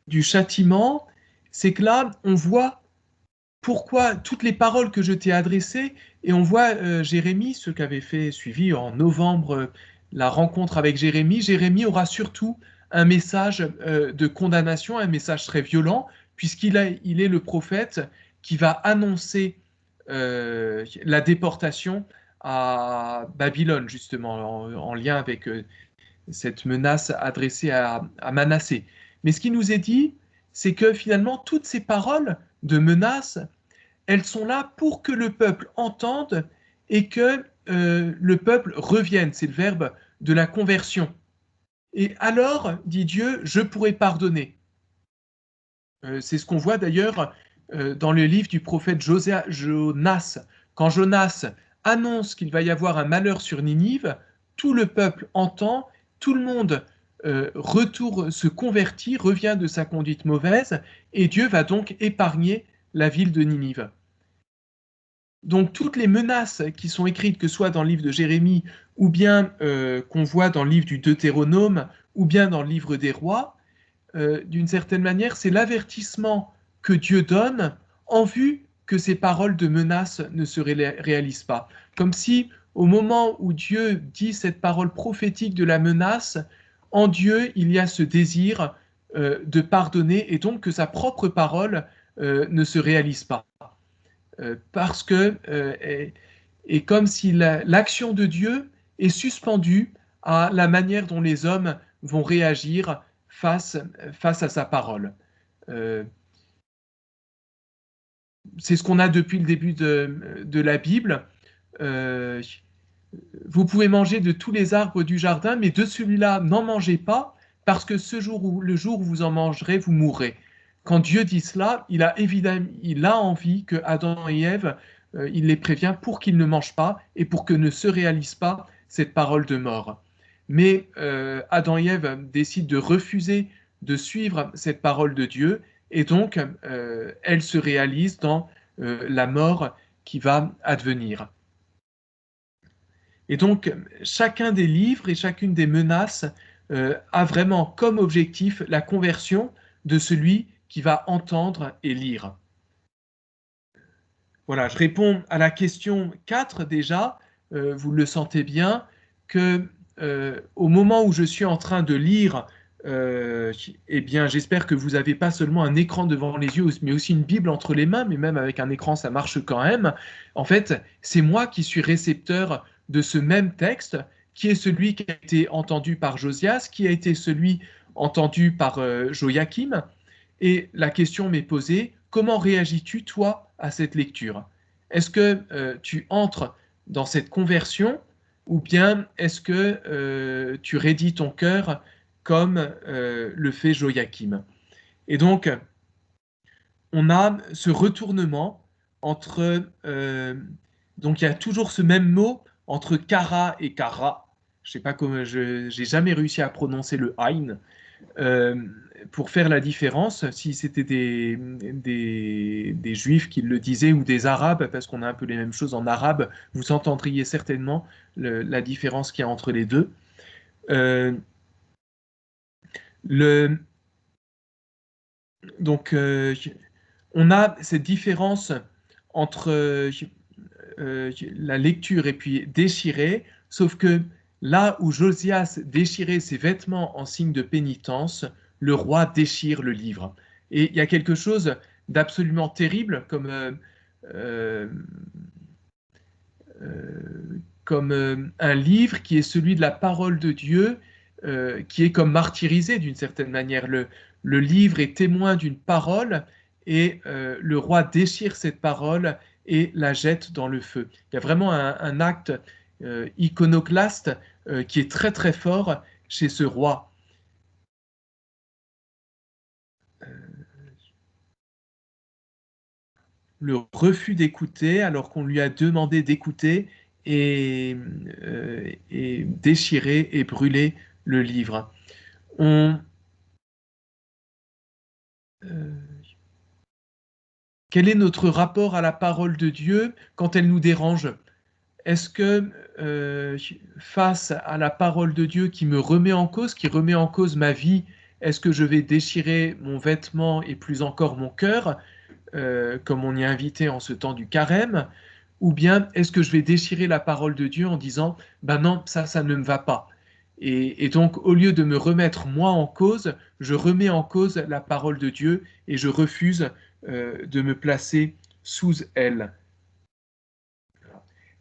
du châtiment, c'est que là, on voit pourquoi toutes les paroles que je t'ai adressées, et on voit Jérémie, ceux qui avaient suivi en novembre la rencontre avec Jérémie, Jérémie aura surtout un message de condamnation, un message très violent, puisqu'il est le prophète qui va annoncer la déportation à Babylone, justement, en lien avec cette menace adressée à Manassé. Mais ce qui nous est dit, c'est que finalement, toutes ces paroles de menaces, elles sont là pour que le peuple entende et que le peuple revienne. C'est le verbe de la conversion. Et alors, dit Dieu, je pourrai pardonner. C'est ce qu'on voit d'ailleurs dans le livre du prophète Jonas. Quand Jonas annonce qu'il va y avoir un malheur sur Ninive, tout le peuple entend, tout le monde se convertit, revient de sa conduite mauvaise, et Dieu va donc épargner la ville de Ninive. Donc toutes les menaces qui sont écrites, que ce soit dans le livre de Jérémie, ou bien qu'on voit dans le livre du Deutéronome, ou bien dans le livre des rois, d'une certaine manière, c'est l'avertissement que Dieu donne en vue que ces paroles de menace ne se réalisent pas. Comme si, au moment où Dieu dit cette parole prophétique de la menace, en Dieu, il y a ce désir de pardonner, et donc que sa propre parole ne se réalise pas. Parce que, et comme si l'action de Dieu est suspendue à la manière dont les hommes vont réagir face à sa parole. C'est ce qu'on a depuis le début de la Bible. Vous pouvez manger de tous les arbres du jardin, mais de celui-là, n'en mangez pas, parce que le jour où vous en mangerez, vous mourrez. Quand Dieu dit cela, il a envie que Adam et Ève, il les prévient pour qu'ils ne mangent pas et pour que ne se réalise pas cette parole de mort. Mais Adam et Ève décident de refuser de suivre cette parole de Dieu, et donc elle se réalise dans la mort qui va advenir. Et donc, chacun des livres et chacune des menaces a vraiment comme objectif la conversion de celui qui va entendre et lire. Voilà, je réponds à la question 4 déjà. Vous le sentez bien, que au moment où je suis en train de lire, eh bien, j'espère que vous n'avez pas seulement un écran devant les yeux, mais aussi une Bible entre les mains, mais même avec un écran, ça marche quand même. En fait, c'est moi qui suis récepteur de ce même texte, qui est celui qui a été entendu par Josias, qui a été celui entendu par Joachim. Et la question m'est posée, comment réagis-tu, toi, à cette lecture? Est-ce que tu entres dans cette conversion, ou bien est-ce que tu raidis ton cœur comme le fait Joachim? Et donc, on a ce retournement entre... donc, il y a toujours ce même mot entre kara et kara. Je sais pas comment, j'ai jamais réussi à prononcer le ein. pour faire la différence, si c'était des Juifs qui le disaient ou des Arabes, parce qu'on a un peu les mêmes choses en arabe, vous entendriez certainement la différence qu'il y a entre les deux. Donc, on a cette différence entre la lecture et puis déchirer, sauf que là où Josias déchirait ses vêtements en signe de pénitence, le roi déchire le livre. Et il y a quelque chose d'absolument terrible comme un livre qui est celui de la parole de Dieu, qui est comme martyrisé d'une certaine manière. Le livre est témoin d'une parole et le roi déchire cette parole et la jette dans le feu. Il y a vraiment un acte iconoclaste qui est très très fort chez ce roi. Le refus d'écouter alors qu'on lui a demandé d'écouter et déchirer et brûler le livre. Quel est notre rapport à la parole de Dieu quand elle nous dérange? Est-ce que face à la parole de Dieu qui me remet en cause, qui remet en cause ma vie, est-ce que je vais déchirer mon vêtement et plus encore mon cœur, comme on y est invité en ce temps du carême, ou bien est-ce que je vais déchirer la parole de Dieu en disant « ben non, ça ne me va pas ». Et donc, au lieu de me remettre moi en cause, je remets en cause la parole de Dieu et je refuse de me placer sous elle.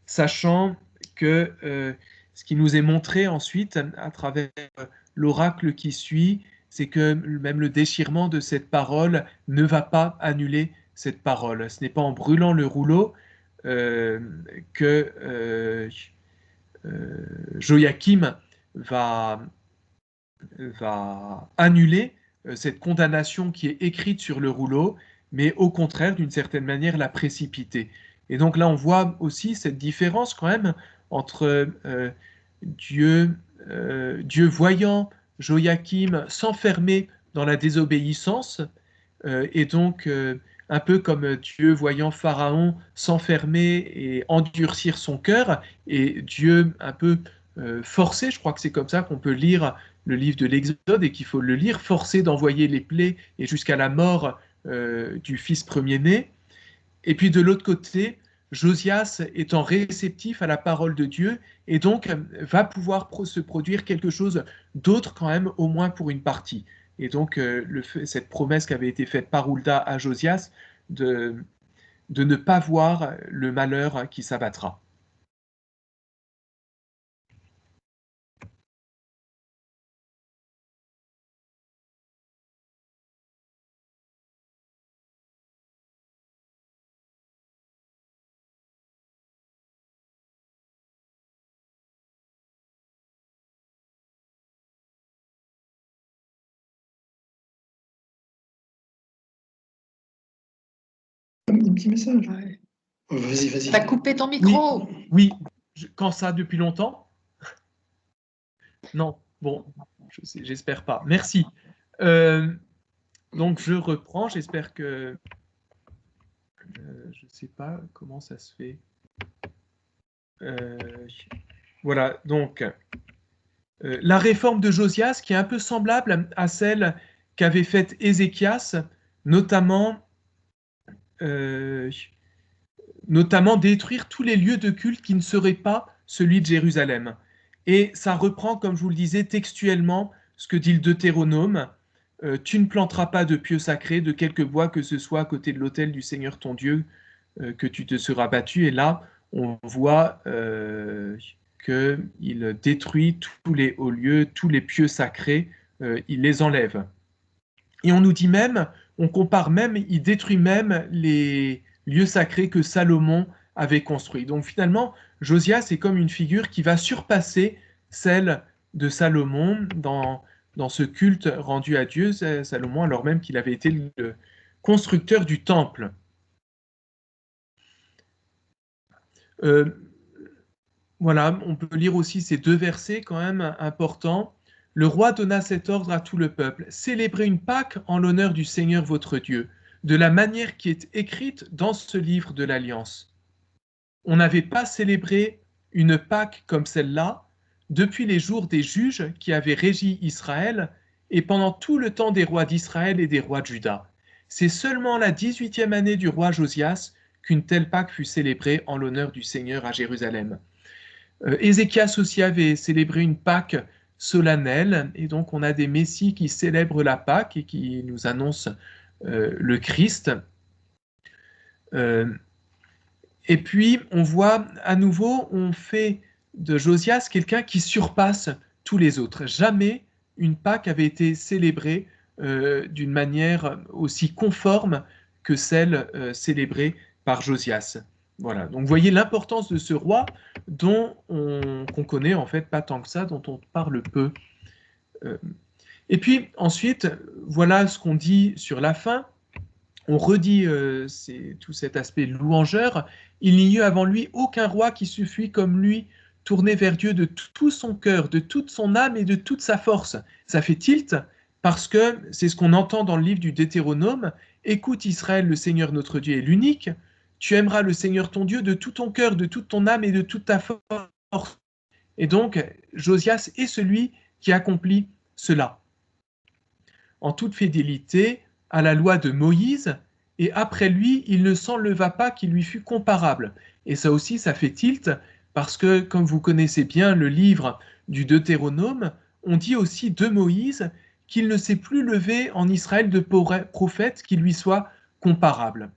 Sachant que ce qui nous est montré ensuite à travers l'oracle qui suit, c'est que même le déchirement de cette parole ne va pas annuler cette parole. Ce n'est pas en brûlant le rouleau que Joachim va annuler cette condamnation qui est écrite sur le rouleau, mais au contraire, d'une certaine manière, la précipiter. Et donc là, on voit aussi cette différence quand même entre Dieu voyant Joachim s'enfermer dans la désobéissance, et donc un peu comme Dieu voyant Pharaon s'enfermer et endurcir son cœur, et Dieu un peu forcé, je crois que c'est comme ça qu'on peut lire le livre de l'Exode et qu'il faut le lire, forcé d'envoyer les plaies et jusqu'à la mort du fils premier-né. Et puis de l'autre côté, Josias étant réceptif à la parole de Dieu et donc va pouvoir se produire quelque chose d'autre quand même, au moins pour une partie. Et donc cette promesse qui avait été faite par Hulda à Josias de ne pas voir le malheur qui s'abattra. Un petit message. Ouais. Oh, vas-y, vas-y. T'as coupé ton micro. Oui. Quand ça, depuis longtemps? Non, bon, j'espère pas. Merci. Donc je reprends, j'espère que... je ne sais pas comment ça se fait. Voilà, donc la réforme de Josias qui est un peu semblable à celle qu'avait faite Ézéchias, notamment détruire tous les lieux de culte qui ne seraient pas celui de Jérusalem. Et ça reprend, comme je vous le disais, textuellement ce que dit le Deutéronome. Tu ne planteras pas de pieux sacrés de quelque bois que ce soit à côté de l'autel du Seigneur ton Dieu, que tu te seras battu. Et là, on voit qu'il détruit tous les hauts lieux, tous les pieux sacrés, il les enlève. Et on nous dit même, on compare même, il détruit même les lieux sacrés que Salomon avait construits. Donc finalement, Josias est comme une figure qui va surpasser celle de Salomon dans ce culte rendu à Dieu, Salomon, alors même qu'il avait été le constructeur du temple. Voilà, on peut lire aussi ces deux versets quand même importants. Le roi donna cet ordre à tout le peuple: célébrez une Pâque en l'honneur du Seigneur votre Dieu, de la manière qui est écrite dans ce livre de l'Alliance. On n'avait pas célébré une Pâque comme celle-là depuis les jours des juges qui avaient régi Israël et pendant tout le temps des rois d'Israël et des rois de Juda. C'est seulement la 18e année du roi Josias qu'une telle Pâque fut célébrée en l'honneur du Seigneur à Jérusalem. Ézéchias aussi avait célébré une Pâque solennelle, et donc on a des messies qui célèbrent la Pâque et qui nous annoncent le Christ. Et puis on voit à nouveau, on fait de Josias quelqu'un qui surpasse tous les autres. Jamais une Pâque avait été célébrée d'une manière aussi conforme que celle célébrée par Josias. Voilà, donc vous voyez l'importance de ce roi dont qu'on connaît en fait pas tant que ça, dont on parle peu. Et puis ensuite, voilà ce qu'on dit sur la fin. On redit tout cet aspect louangeur. Il n'y eut avant lui aucun roi qui se fût comme lui, tourné vers Dieu de tout son cœur, de toute son âme et de toute sa force. Ça fait tilt parce que c'est ce qu'on entend dans le livre du Deutéronome. Écoute Israël, le Seigneur notre Dieu est l'unique. Tu aimeras le Seigneur ton Dieu de tout ton cœur, de toute ton âme et de toute ta force. Et donc, Josias est celui qui accomplit cela. En toute fidélité à la loi de Moïse, et après lui, il ne s'enleva pas qui lui fût comparable. Et ça aussi, ça fait tilt, parce que, comme vous connaissez bien le livre du Deutéronome, on dit aussi de Moïse qu'il ne s'est plus levé en Israël de prophète qui lui soit comparable.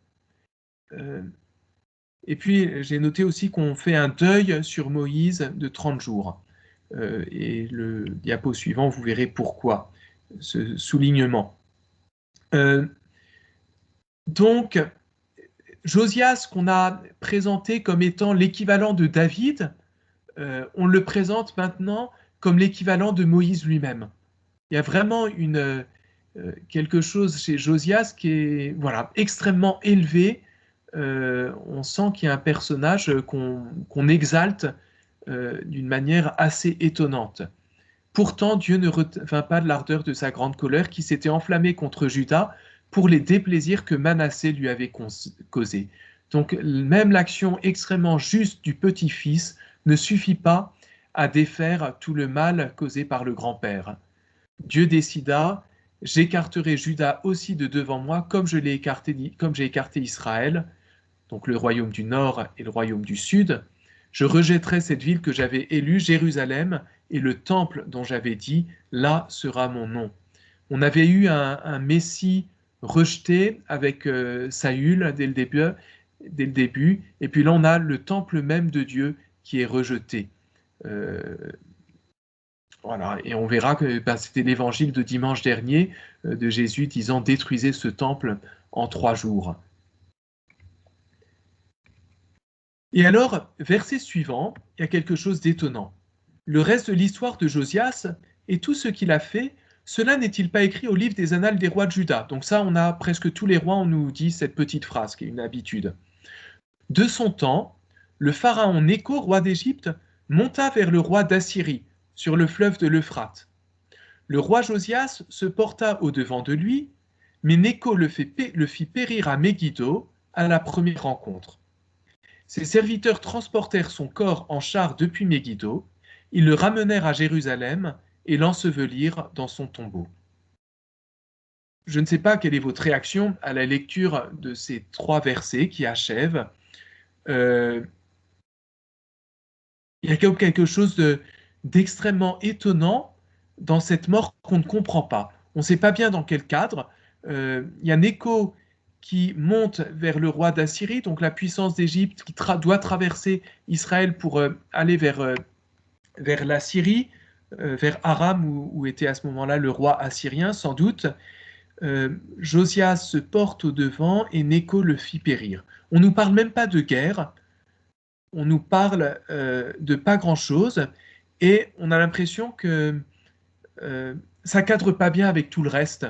Et puis, j'ai noté aussi qu'on fait un deuil sur Moïse de 30 jours. Et le diapo suivant, vous verrez pourquoi, ce soulignement. Donc, Josias, qu'on a présenté comme étant l'équivalent de David, on le présente maintenant comme l'équivalent de Moïse lui-même. Il y a vraiment quelque chose chez Josias qui est extrêmement élevé. On sent qu'il y a un personnage qu'on exalte d'une manière assez étonnante. Pourtant, Dieu ne retint pas de l'ardeur de sa grande colère qui s'était enflammée contre Juda pour les déplaisirs que Manassé lui avait causés. Donc, même l'action extrêmement juste du petit-fils ne suffit pas à défaire tout le mal causé par le grand-père. Dieu décida: j'écarterai Juda aussi de devant moi, comme j'ai écarté Israël, donc le royaume du nord et le royaume du sud. Je rejetterai cette ville que j'avais élue, Jérusalem, et le temple dont j'avais dit: là sera mon nom. On avait eu un Messie rejeté avec Saül dès le début, et puis là on a le temple même de Dieu qui est rejeté. Voilà, et on verra que c'était l'évangile de dimanche dernier de Jésus disant: détruisez ce temple en 3 jours. Et alors, verset suivant, il y a quelque chose d'étonnant. Le reste de l'histoire de Josias et tout ce qu'il a fait, cela n'est-il pas écrit au livre des annales des rois de Juda? Donc ça, on a presque tous les rois, on nous dit cette petite phrase, qui est une habitude. De son temps, le pharaon Nécho, roi d'Égypte, monta vers le roi d'Assyrie, sur le fleuve de l'Euphrate. Le roi Josias se porta au-devant de lui, mais Nécho le fit périr à Megiddo à la première rencontre. Ses serviteurs transportèrent son corps en char depuis Megiddo, ils le ramenèrent à Jérusalem et l'ensevelirent dans son tombeau. Je ne sais pas quelle est votre réaction à la lecture de ces 3 versets qui achèvent. Il y a quelque chose d'extrêmement étonnant dans cette mort qu'on ne comprend pas. On ne sait pas bien dans quel cadre. Il y a Nécho qui monte vers le roi d'Assyrie, donc la puissance d'Égypte qui doit traverser Israël pour aller vers la Syrie, vers Aram, où était à ce moment-là le roi assyrien, sans doute. Josias se porte au devant et Nécho le fit périr. On ne nous parle même pas de guerre, on nous parle de pas grand-chose, et on a l'impression que ça cadre pas bien avec tout le reste.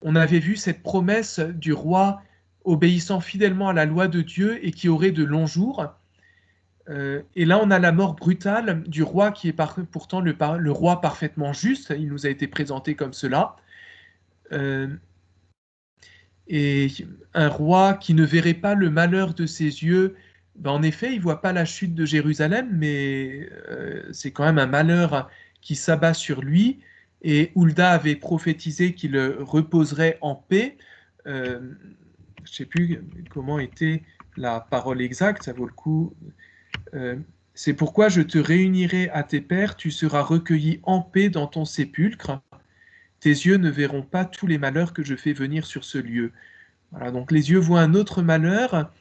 On avait vu cette promesse du roi obéissant fidèlement à la loi de Dieu et qui aurait de longs jours. Et là, on a la mort brutale du roi qui est pourtant le roi parfaitement juste. Il nous a été présenté comme cela. Et un roi qui ne verrait pas le malheur de ses yeux, ben en effet, il ne voit pas la chute de Jérusalem, mais c'est quand même un malheur qui s'abat sur lui. Et Hulda avait prophétisé qu'il reposerait en paix. Je ne sais plus comment était la parole exacte, ça vaut le coup. C'est pourquoi je te réunirai à tes pères, tu seras recueilli en paix dans ton sépulcre. Tes yeux ne verront pas tous les malheurs que je fais venir sur ce lieu. Voilà, donc les yeux voient un autre malheur,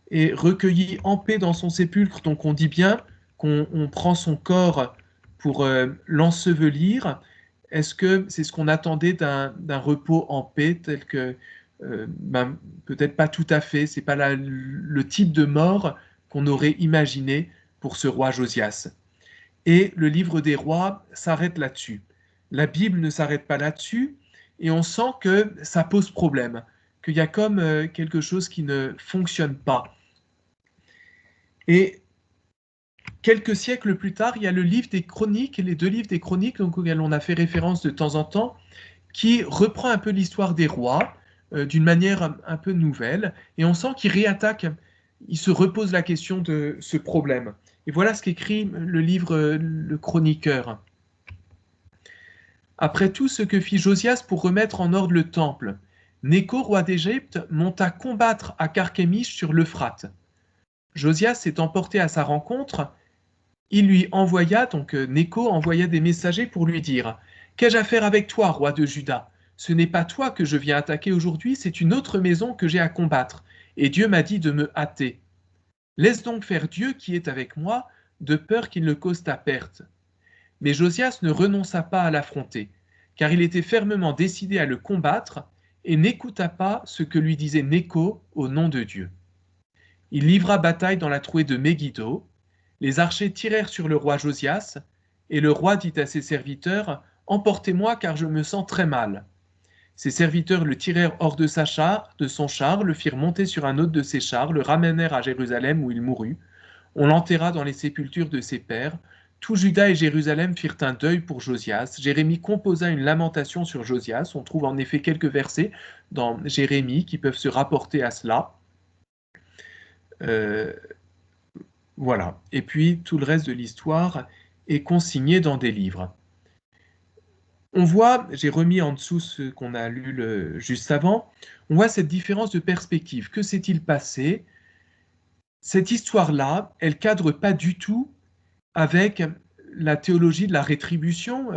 et recueilli en paix dans son sépulcre, donc on dit bien qu'on prend son corps pour l'ensevelir. Est-ce que c'est ce qu'on attendait d'un repos en paix, tel que, ben, peut-être pas tout à fait, c'est pas le type de mort qu'on aurait imaginé pour ce roi Josias. Et le livre des rois s'arrête là-dessus. La Bible ne s'arrête pas là-dessus, et on sent que ça pose problème, qu'il y a comme quelque chose qui ne fonctionne pas. Et quelques siècles plus tard, il y a le livre des Chroniques, les 2 livres des Chroniques, donc, auxquels on a fait référence de temps en temps, qui reprend un peu l'histoire des rois d'une manière un peu nouvelle, et on sent qu'il réattaque, il se repose la question de ce problème. Et voilà ce qu'écrit le livre Le Chroniqueur. Après tout ce que fit Josias pour remettre en ordre le temple, Nécho, roi d'Égypte, monta combattre à Carchemish sur l'Euphrate. Josias s'étant porté à sa rencontre, il lui envoya, donc Nécho envoya des messagers pour lui dire « Qu'ai-je à faire avec toi, roi de Juda? Ce n'est pas toi que je viens attaquer aujourd'hui, c'est une autre maison que j'ai à combattre, et Dieu m'a dit de me hâter. Laisse donc faire Dieu qui est avec moi, de peur qu'il ne cause ta perte. » Mais Josias ne renonça pas à l'affronter, car il était fermement décidé à le combattre, et n'écouta pas ce que lui disait Nécho au nom de Dieu. Il livra bataille dans la trouée de Megiddo. Les archers tirèrent sur le roi Josias, et le roi dit à ses serviteurs « Emportez-moi, car je me sens très mal. » Ses serviteurs le tirèrent hors de son char, le firent monter sur un autre de ses chars, le ramenèrent à Jérusalem où il mourut. On l'enterra dans les sépultures de ses pères. Tout Juda et Jérusalem firent un deuil pour Josias. Jérémie composa une lamentation sur Josias. On trouve en effet quelques versets dans Jérémie qui peuvent se rapporter à cela. Voilà. Et puis, tout le reste de l'histoire est consigné dans des livres. On voit, j'ai remis en dessous ce qu'on a lu juste avant, on voit cette différence de perspective. Que s'est-il passé? Cette histoire-là, elle cadre pas du tout avec la théologie de la rétribution,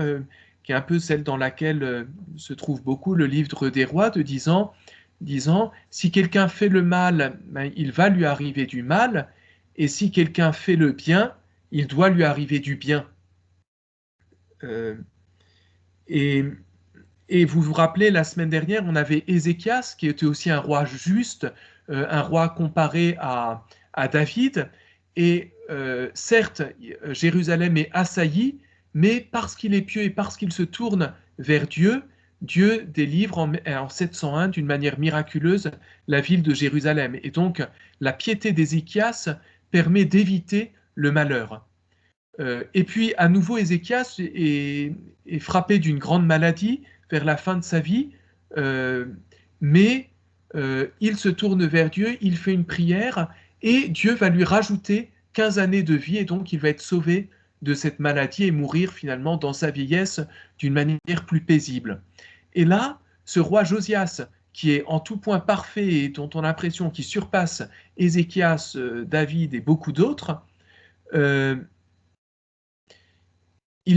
qui est un peu celle dans laquelle se trouve beaucoup le livre des rois, de disant si quelqu'un fait le mal, ben, il va lui arriver du mal, et si quelqu'un fait le bien, il doit lui arriver du bien. Et vous vous rappelez, la semaine dernière, on avait Ézéchias, qui était aussi un roi juste, un roi comparé à David, et certes, Jérusalem est assaillie, mais parce qu'il est pieux et parce qu'il se tourne vers Dieu, Dieu délivre en 701 d'une manière miraculeuse la ville de Jérusalem. Et donc, la piété d'Ézéchias permet d'éviter le malheur. Et puis, à nouveau, Ézéchias est frappé d'une grande maladie vers la fin de sa vie, mais il se tourne vers Dieu, il fait une prière, et Dieu va lui rajouter 15 années de vie, et donc il va être sauvé de cette maladie et mourir finalement dans sa vieillesse d'une manière plus paisible. Et là, ce roi Josias, qui est en tout point parfait et dont on a l'impression qu'il surpasse Ézéchias, David et beaucoup d'autres, il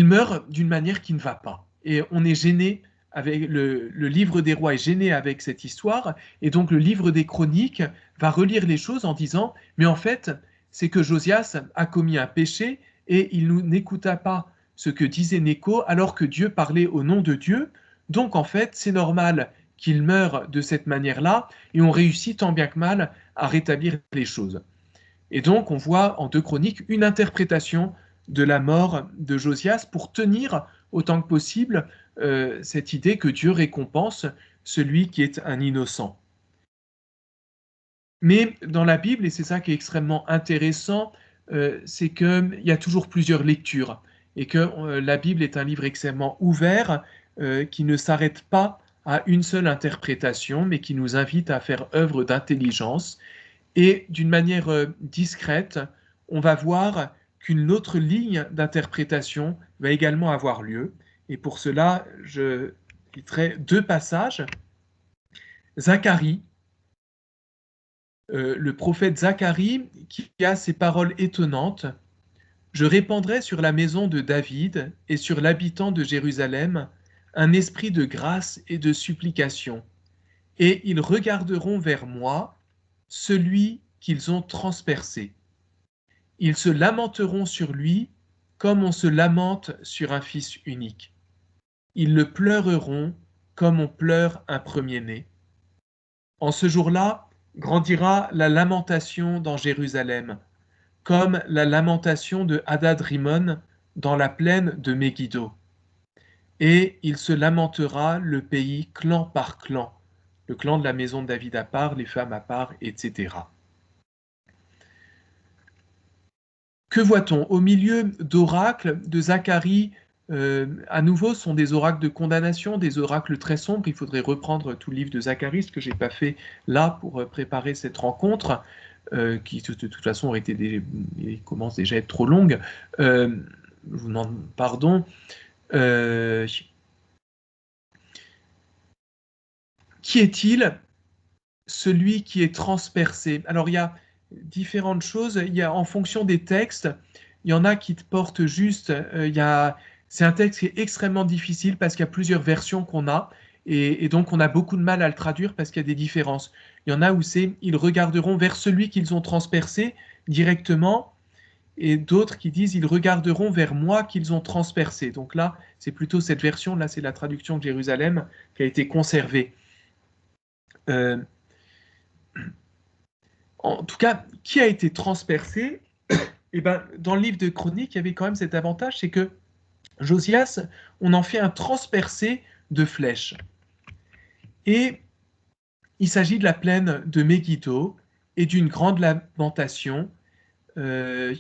meurt d'une manière qui ne va pas. Et on est gêné avec le livre des rois est gêné avec cette histoire, et donc le livre des chroniques va relire les choses en disant « mais en fait, c'est que Josias a commis un péché et il n'écouta pas ce que disait Nécho alors que Dieu parlait au nom de Dieu, donc en fait, c'est normal qu'il meure de cette manière-là, et on réussit tant bien que mal à rétablir les choses. » Et donc, on voit en 2 Chroniques une interprétation de la mort de Josias pour tenir autant que possible cette idée que Dieu récompense celui qui est un innocent. Mais dans la Bible, et c'est ça qui est extrêmement intéressant, c'est qu'il y a toujours plusieurs lectures et que la Bible est un livre extrêmement ouvert qui ne s'arrête pas à une seule interprétation, mais qui nous invite à faire œuvre d'intelligence. Et d'une manière discrète, on va voir qu'une autre ligne d'interprétation va également avoir lieu. Et pour cela, je citerai deux passages. Zacharie, le prophète Zacharie, qui a ces paroles étonnantes. « Je répandrai sur la maison de David et sur l'habitant de Jérusalem un esprit de grâce et de supplication, et ils regarderont vers moi, celui qu'ils ont transpercé. Ils se lamenteront sur lui comme on se lamente sur un fils unique. Ils le pleureront comme on pleure un premier-né. En ce jour-là, grandira la lamentation dans Jérusalem, comme la lamentation de Hadad-Rimon dans la plaine de Megiddo. Et il se lamentera le pays clan par clan, le clan de la maison de David à part, les femmes à part, etc. Que voit-on? Au milieu d'oracles de Zacharie, à nouveau, sont des oracles de condamnation, des oracles très sombres. Il faudrait reprendre tout le livre de Zacharie, ce que je n'ai pas fait là pour préparer cette rencontre, qui de toute façon aurait été commence déjà à être trop longue. Je vous demande pardon. Qui est-il? Celui qui est transpercé. Alors il y a différentes choses. Il y a, en fonction des textes, il y en a qui te portent juste. C'est un texte qui est extrêmement difficile parce qu'il y a plusieurs versions qu'on a. Et donc on a beaucoup de mal à le traduire parce qu'il y a des différences. Il y en a où c'est « ils regarderont vers celui qu'ils ont transpercé directement » et d'autres qui disent « ils regarderont vers moi qu'ils ont transpercé ». Donc là, c'est plutôt cette version, là c'est la traduction de Jérusalem qui a été conservée. En tout cas, qui a été transpercé? Eh ben, dans le livre de Chroniques, il y avait quand même cet avantage, c'est que Josias, on en fait un transpercé de flèches. Et il s'agit de la plaine de Megiddo et d'une grande lamentation. Et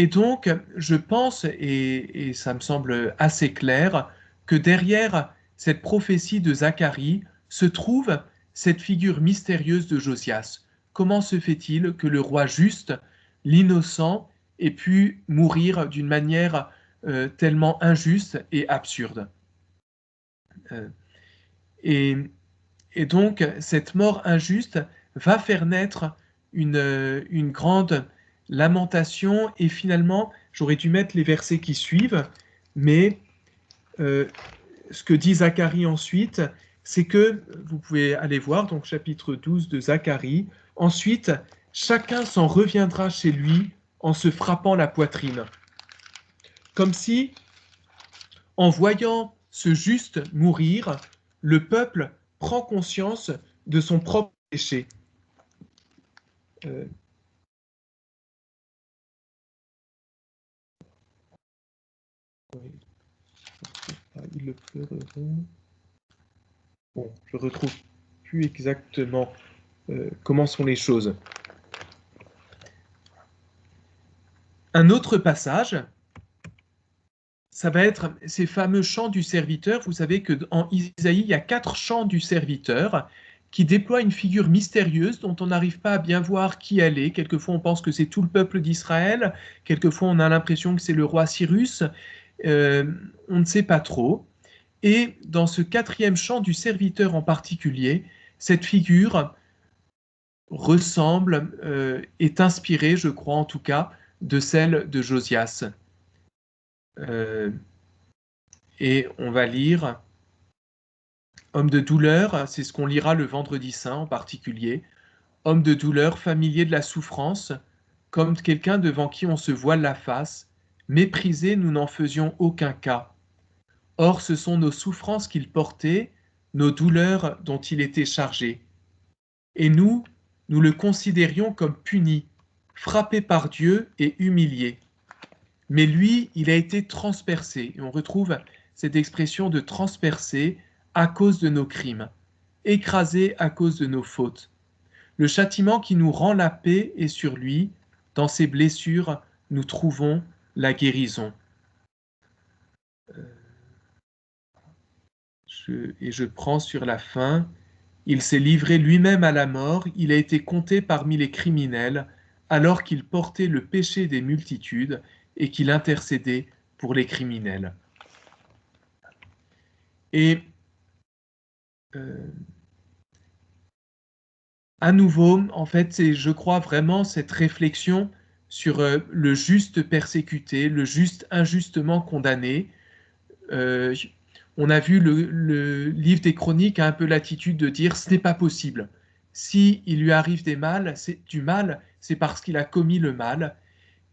donc, je pense, et ça me semble assez clair, que derrière cette prophétie de Zacharie se trouve cette figure mystérieuse de Josias. Comment se fait-il que le roi juste, l'innocent, ait pu mourir d'une manière tellement injuste et absurde? Et donc, cette mort injuste va faire naître une grande lamentation, et finalement, j'aurais dû mettre les versets qui suivent, mais ce que dit Zacharie ensuite, c'est que, vous pouvez aller voir, donc chapitre 12 de Zacharie, ensuite, chacun s'en reviendra chez lui en se frappant la poitrine. Comme si, en voyant ce juste mourir, le peuple prend conscience de son propre péché. Ils le pleureront. Bon, je retrouve plus exactement comment sont les choses. Un autre passage, ça va être ces fameux chants du serviteur. Vous savez qu'en Isaïe, il y a 4 chants du serviteur qui déploient une figure mystérieuse dont on n'arrive pas à bien voir qui elle est. Quelquefois, on pense que c'est tout le peuple d'Israël. Quelquefois, on a l'impression que c'est le roi Cyrus. On ne sait pas trop. Et dans ce 4e chant du serviteur en particulier, cette figure ressemble, est inspirée, je crois en tout cas, de celle de Josias. Et on va lire « Homme de douleur », c'est ce qu'on lira le vendredi saint en particulier, « Homme de douleur, familier de la souffrance, comme quelqu'un devant qui on se voile la face, méprisé, nous n'en faisions aucun cas. Or, ce sont nos souffrances qu'il portait, nos douleurs dont il était chargé. Et nous le considérions comme puni, frappé par Dieu et humilié. Mais lui, il a été transpercé. » Et on retrouve cette expression de transpercé à cause de nos crimes, écrasé à cause de nos fautes. Le châtiment qui nous rend la paix est sur lui, dans ses blessures, nous trouvons la guérison. Je prends sur la fin. Il s'est livré lui-même à la mort, il a été compté parmi les criminels, alors qu'il portait le péché des multitudes et qu'il intercédait pour les criminels. Et à nouveau, en fait, c'est, je crois vraiment, cette réflexion sur le juste persécuté, le juste injustement condamné. On a vu le livre des Chroniques a un peu l'attitude de dire ce n'est pas possible. Si il lui arrive du mal, c'est parce qu'il a commis le mal.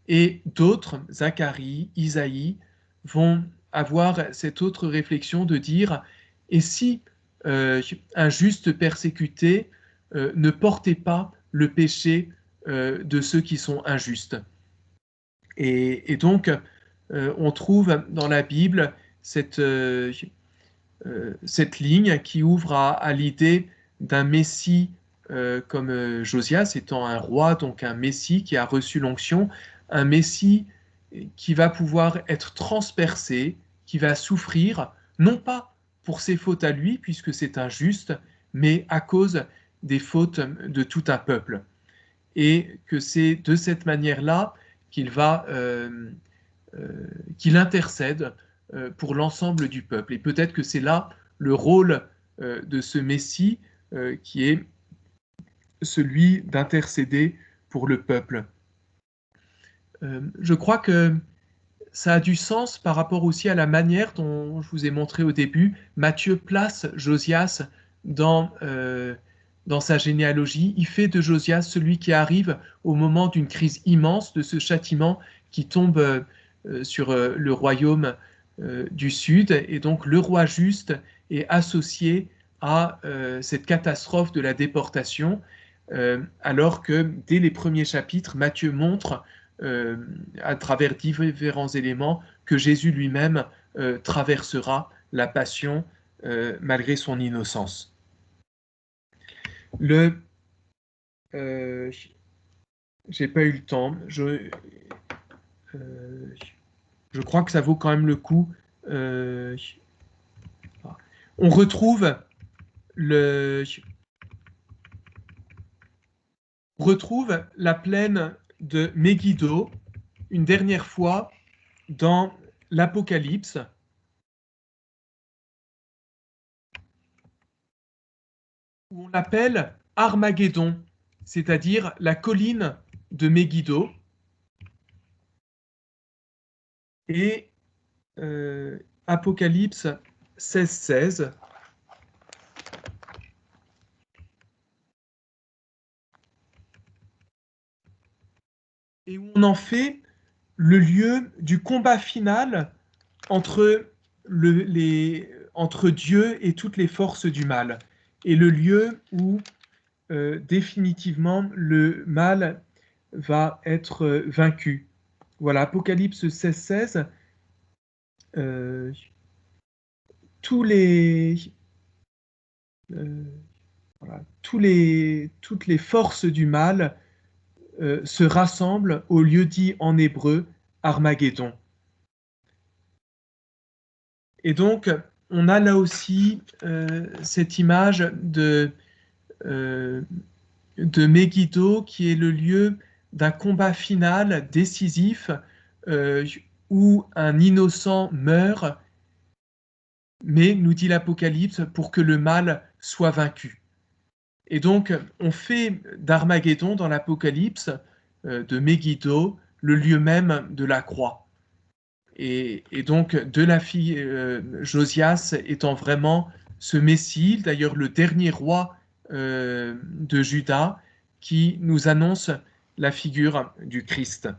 Et d'autres, Zacharie, Isaïe, vont avoir cette autre réflexion de dire et si un juste persécuté ne portait pas le péché de ceux qui sont injustes. Et donc, on trouve dans la Bible cette ligne qui ouvre à l'idée d'un Messie comme Josias étant un roi, donc un Messie qui a reçu l'onction, un Messie qui va pouvoir être transpercé, qui va souffrir, non pas pour ses fautes à lui, puisque c'est injuste, mais à cause des fautes de tout un peuple. Et que c'est de cette manière-là qu'il intercède pour l'ensemble du peuple. Et peut-être que c'est là le rôle de ce Messie qui est celui d'intercéder pour le peuple. Je crois que ça a du sens par rapport aussi à la manière dont je vous ai montré au début. Matthieu place Josias dans sa généalogie. Il fait de Josias celui qui arrive au moment d'une crise immense, de ce châtiment qui tombe sur le royaume du Sud. Et donc le roi juste est associé à cette catastrophe de la déportation, alors que dès les premiers chapitres, Matthieu montre à travers différents éléments que Jésus lui-même traversera la passion malgré son innocence. J'ai pas eu le temps. Je crois que ça vaut quand même le coup. On retrouve la plaine de Megiddo une dernière fois dans l'Apocalypse. Où on l'appelle Armageddon, c'est-à-dire la colline de Megiddo. Et Apocalypse 16:16. Et où on en fait le lieu du combat final entre Dieu et toutes les forces du mal, et le lieu où définitivement le mal va être vaincu. Voilà, Apocalypse 16:16. Toutes les forces du mal se rassemblent au lieu dit en hébreu Armageddon. Et donc, on a là aussi cette image de Megiddo qui est le lieu d'un combat final décisif où un innocent meurt, mais, nous dit l'Apocalypse, pour que le mal soit vaincu. Et donc, on fait d'Armageddon dans l'Apocalypse, de Megiddo, le lieu même de la croix. Et donc, de la fille Josias étant vraiment ce Messie, d'ailleurs le dernier roi de Juda, qui nous annonce la figure du Christ.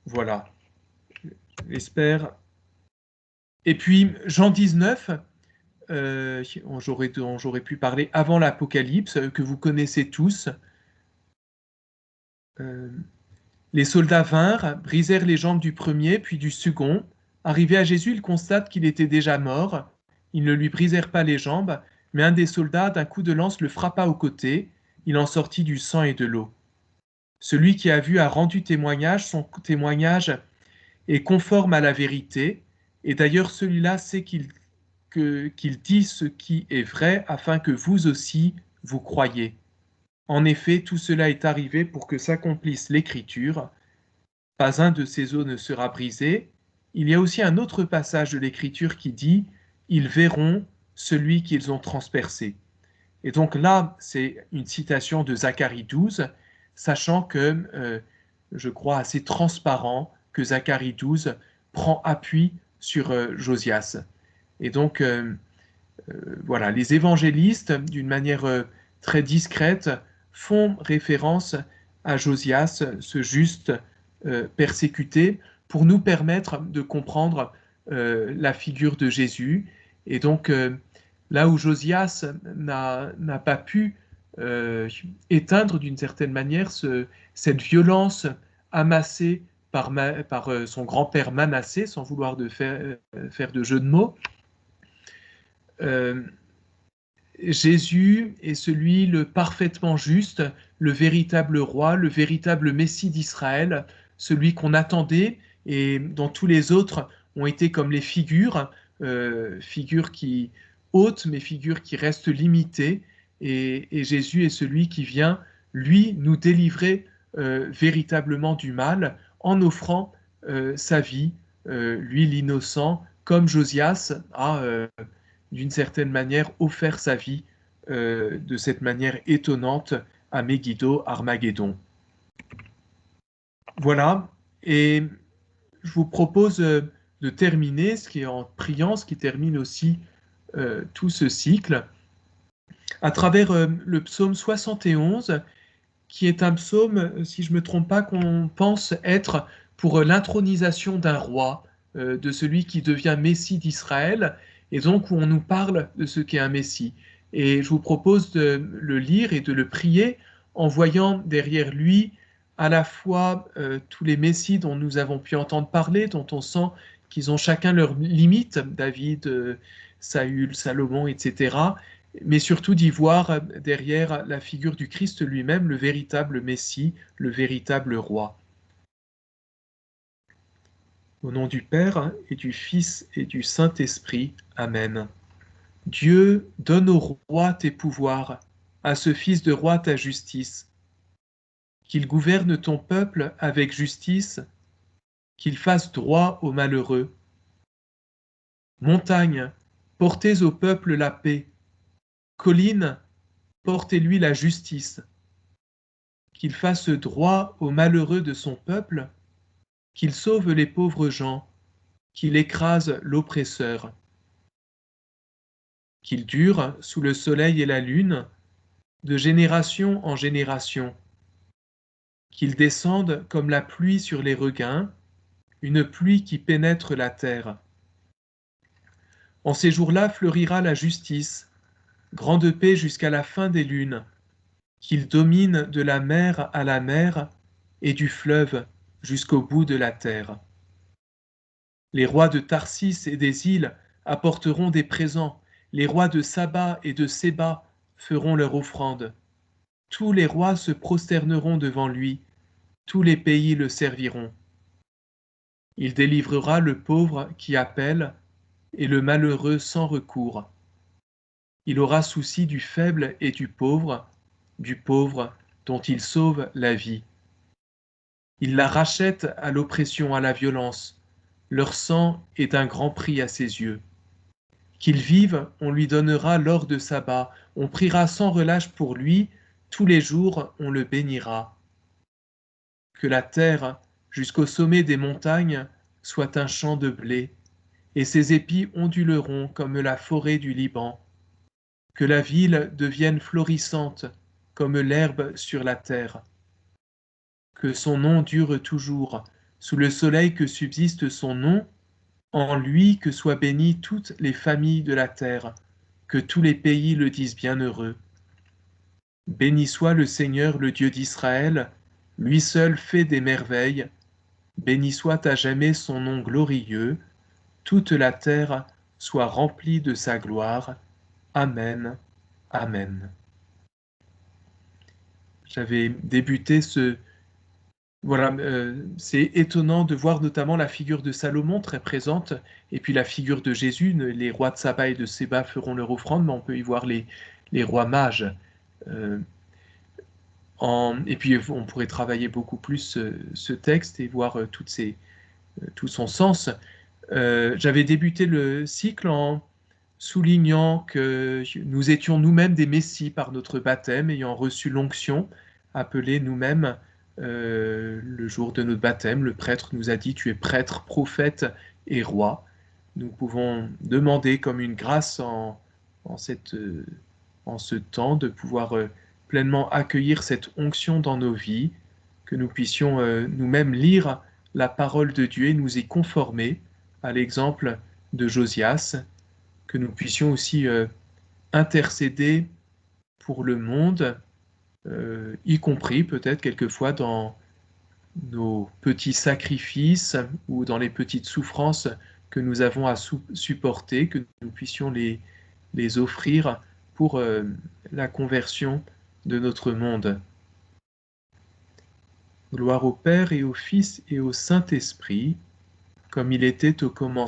Voilà, j'espère. Et puis, Jean 19, j'aurais pu parler avant l'Apocalypse, que vous connaissez tous. Les soldats vinrent, brisèrent les jambes du premier, puis du second. Arrivé à Jésus, ils constatent qu'il était déjà mort. Ils ne lui brisèrent pas les jambes, mais un des soldats, d'un coup de lance, le frappa au côté. Il en sortit du sang et de l'eau. Celui qui a vu a rendu témoignage, son témoignage est conforme à la vérité, et d'ailleurs celui-là sait qu'il dit ce qui est vrai, afin que vous aussi vous croyiez. En effet, tout cela est arrivé pour que s'accomplisse l'Écriture. Pas un de ces os ne sera brisé. Il y a aussi un autre passage de l'Écriture qui dit « Ils verront celui qu'ils ont transpercé ». Et donc là, c'est une citation de Zacharie 12, sachant que je crois assez transparent que Zacharie 12 prend appui sur Josias. Et donc, voilà, les évangélistes, d'une manière très discrète, font référence à Josias, ce juste persécuté, pour nous permettre de comprendre la figure de Jésus. Et donc, là où Josias n'a pas pu éteindre d'une certaine manière cette violence amassée par son grand-père Manassé, sans vouloir faire de jeu de mots, Jésus est celui le parfaitement juste, le véritable roi, le véritable Messie d'Israël, celui qu'on attendait et dont tous les autres ont été comme les figures, figures qui hautes mais figures qui restent limitées. Et Jésus est celui qui vient, lui, nous délivrer véritablement du mal en offrant sa vie, lui l'innocent, comme Josias a d'une certaine manière offert sa vie de cette manière étonnante à Megiddo, Armageddon. Voilà, et je vous propose de terminer, ce qui est en priant, ce qui termine aussi tout ce cycle, à travers le psaume 71, qui est un psaume, si je ne me trompe pas, qu'on pense être pour l'intronisation d'un roi, de celui qui devient Messie d'Israël, et donc où on nous parle de ce qu'est un Messie. Et je vous propose de le lire et de le prier en voyant derrière lui à la fois tous les Messies dont nous avons pu entendre parler, dont on sent qu'ils ont chacun leurs limites, David, Saül, Salomon, etc., mais surtout d'y voir derrière la figure du Christ lui-même, le véritable Messie, le véritable roi. Au nom du Père et du Fils et du Saint-Esprit. Amen. Dieu, donne au roi tes pouvoirs, à ce fils de roi ta justice, qu'il gouverne ton peuple avec justice, qu'il fasse droit aux malheureux. Montagne, portez au peuple la paix. Collines, portez-lui la justice. Qu'il fasse droit aux malheureux de son peuple, qu'il sauve les pauvres gens, qu'il écrase l'oppresseur. Qu'il dure sous le soleil et la lune, de génération en génération. Qu'il descende comme la pluie sur les regains, une pluie qui pénètre la terre. En ces jours-là fleurira la justice, grande paix jusqu'à la fin des lunes, qu'il domine de la mer à la mer et du fleuve jusqu'au bout de la terre. Les rois de Tarsis et des îles apporteront des présents, les rois de Saba et de Séba feront leur offrande. Tous les rois se prosterneront devant lui, tous les pays le serviront. Il délivrera le pauvre qui appelle et le malheureux sans recours. Il aura souci du faible et du pauvre dont il sauve la vie. Il la rachète à l'oppression, à la violence. Leur sang est un grand prix à ses yeux. Qu'il vive, on lui donnera l'or de sabbat, on priera sans relâche pour lui, tous les jours on le bénira. Que la terre, jusqu'au sommet des montagnes, soit un champ de blé, et ses épis onduleront comme la forêt du Liban. Que la ville devienne florissante comme l'herbe sur la terre. Que son nom dure toujours, sous le soleil que subsiste son nom, en lui que soient bénies toutes les familles de la terre, que tous les pays le disent bienheureux. Béni soit le Seigneur, le Dieu d'Israël, lui seul fait des merveilles. Béni soit à jamais son nom glorieux, toute la terre soit remplie de sa gloire. Amen. Amen. J'avais débuté ce... Voilà, c'est étonnant de voir notamment la figure de Salomon très présente, et puis la figure de Jésus. Les rois de Saba et de Séba feront leur offrande, mais on peut y voir les rois mages. Et puis on pourrait travailler beaucoup plus ce texte et voir tout son sens. J'avais débuté le cycle en soulignant que nous étions nous-mêmes des messies par notre baptême, ayant reçu l'onction, appelés nous-mêmes le jour de notre baptême. Le prêtre nous a dit, tu es prêtre, prophète et roi. Nous pouvons demander comme une grâce en ce temps de pouvoir pleinement accueillir cette onction dans nos vies, que nous puissions nous-mêmes lire la parole de Dieu et nous y conformer à l'exemple de Josias, que nous puissions aussi intercéder pour le monde, y compris peut-être quelquefois dans nos petits sacrifices ou dans les petites souffrances que nous avons à supporter, que nous puissions les offrir pour la conversion de notre monde. Gloire au Père et au Fils et au Saint-Esprit, comme il était au commencement,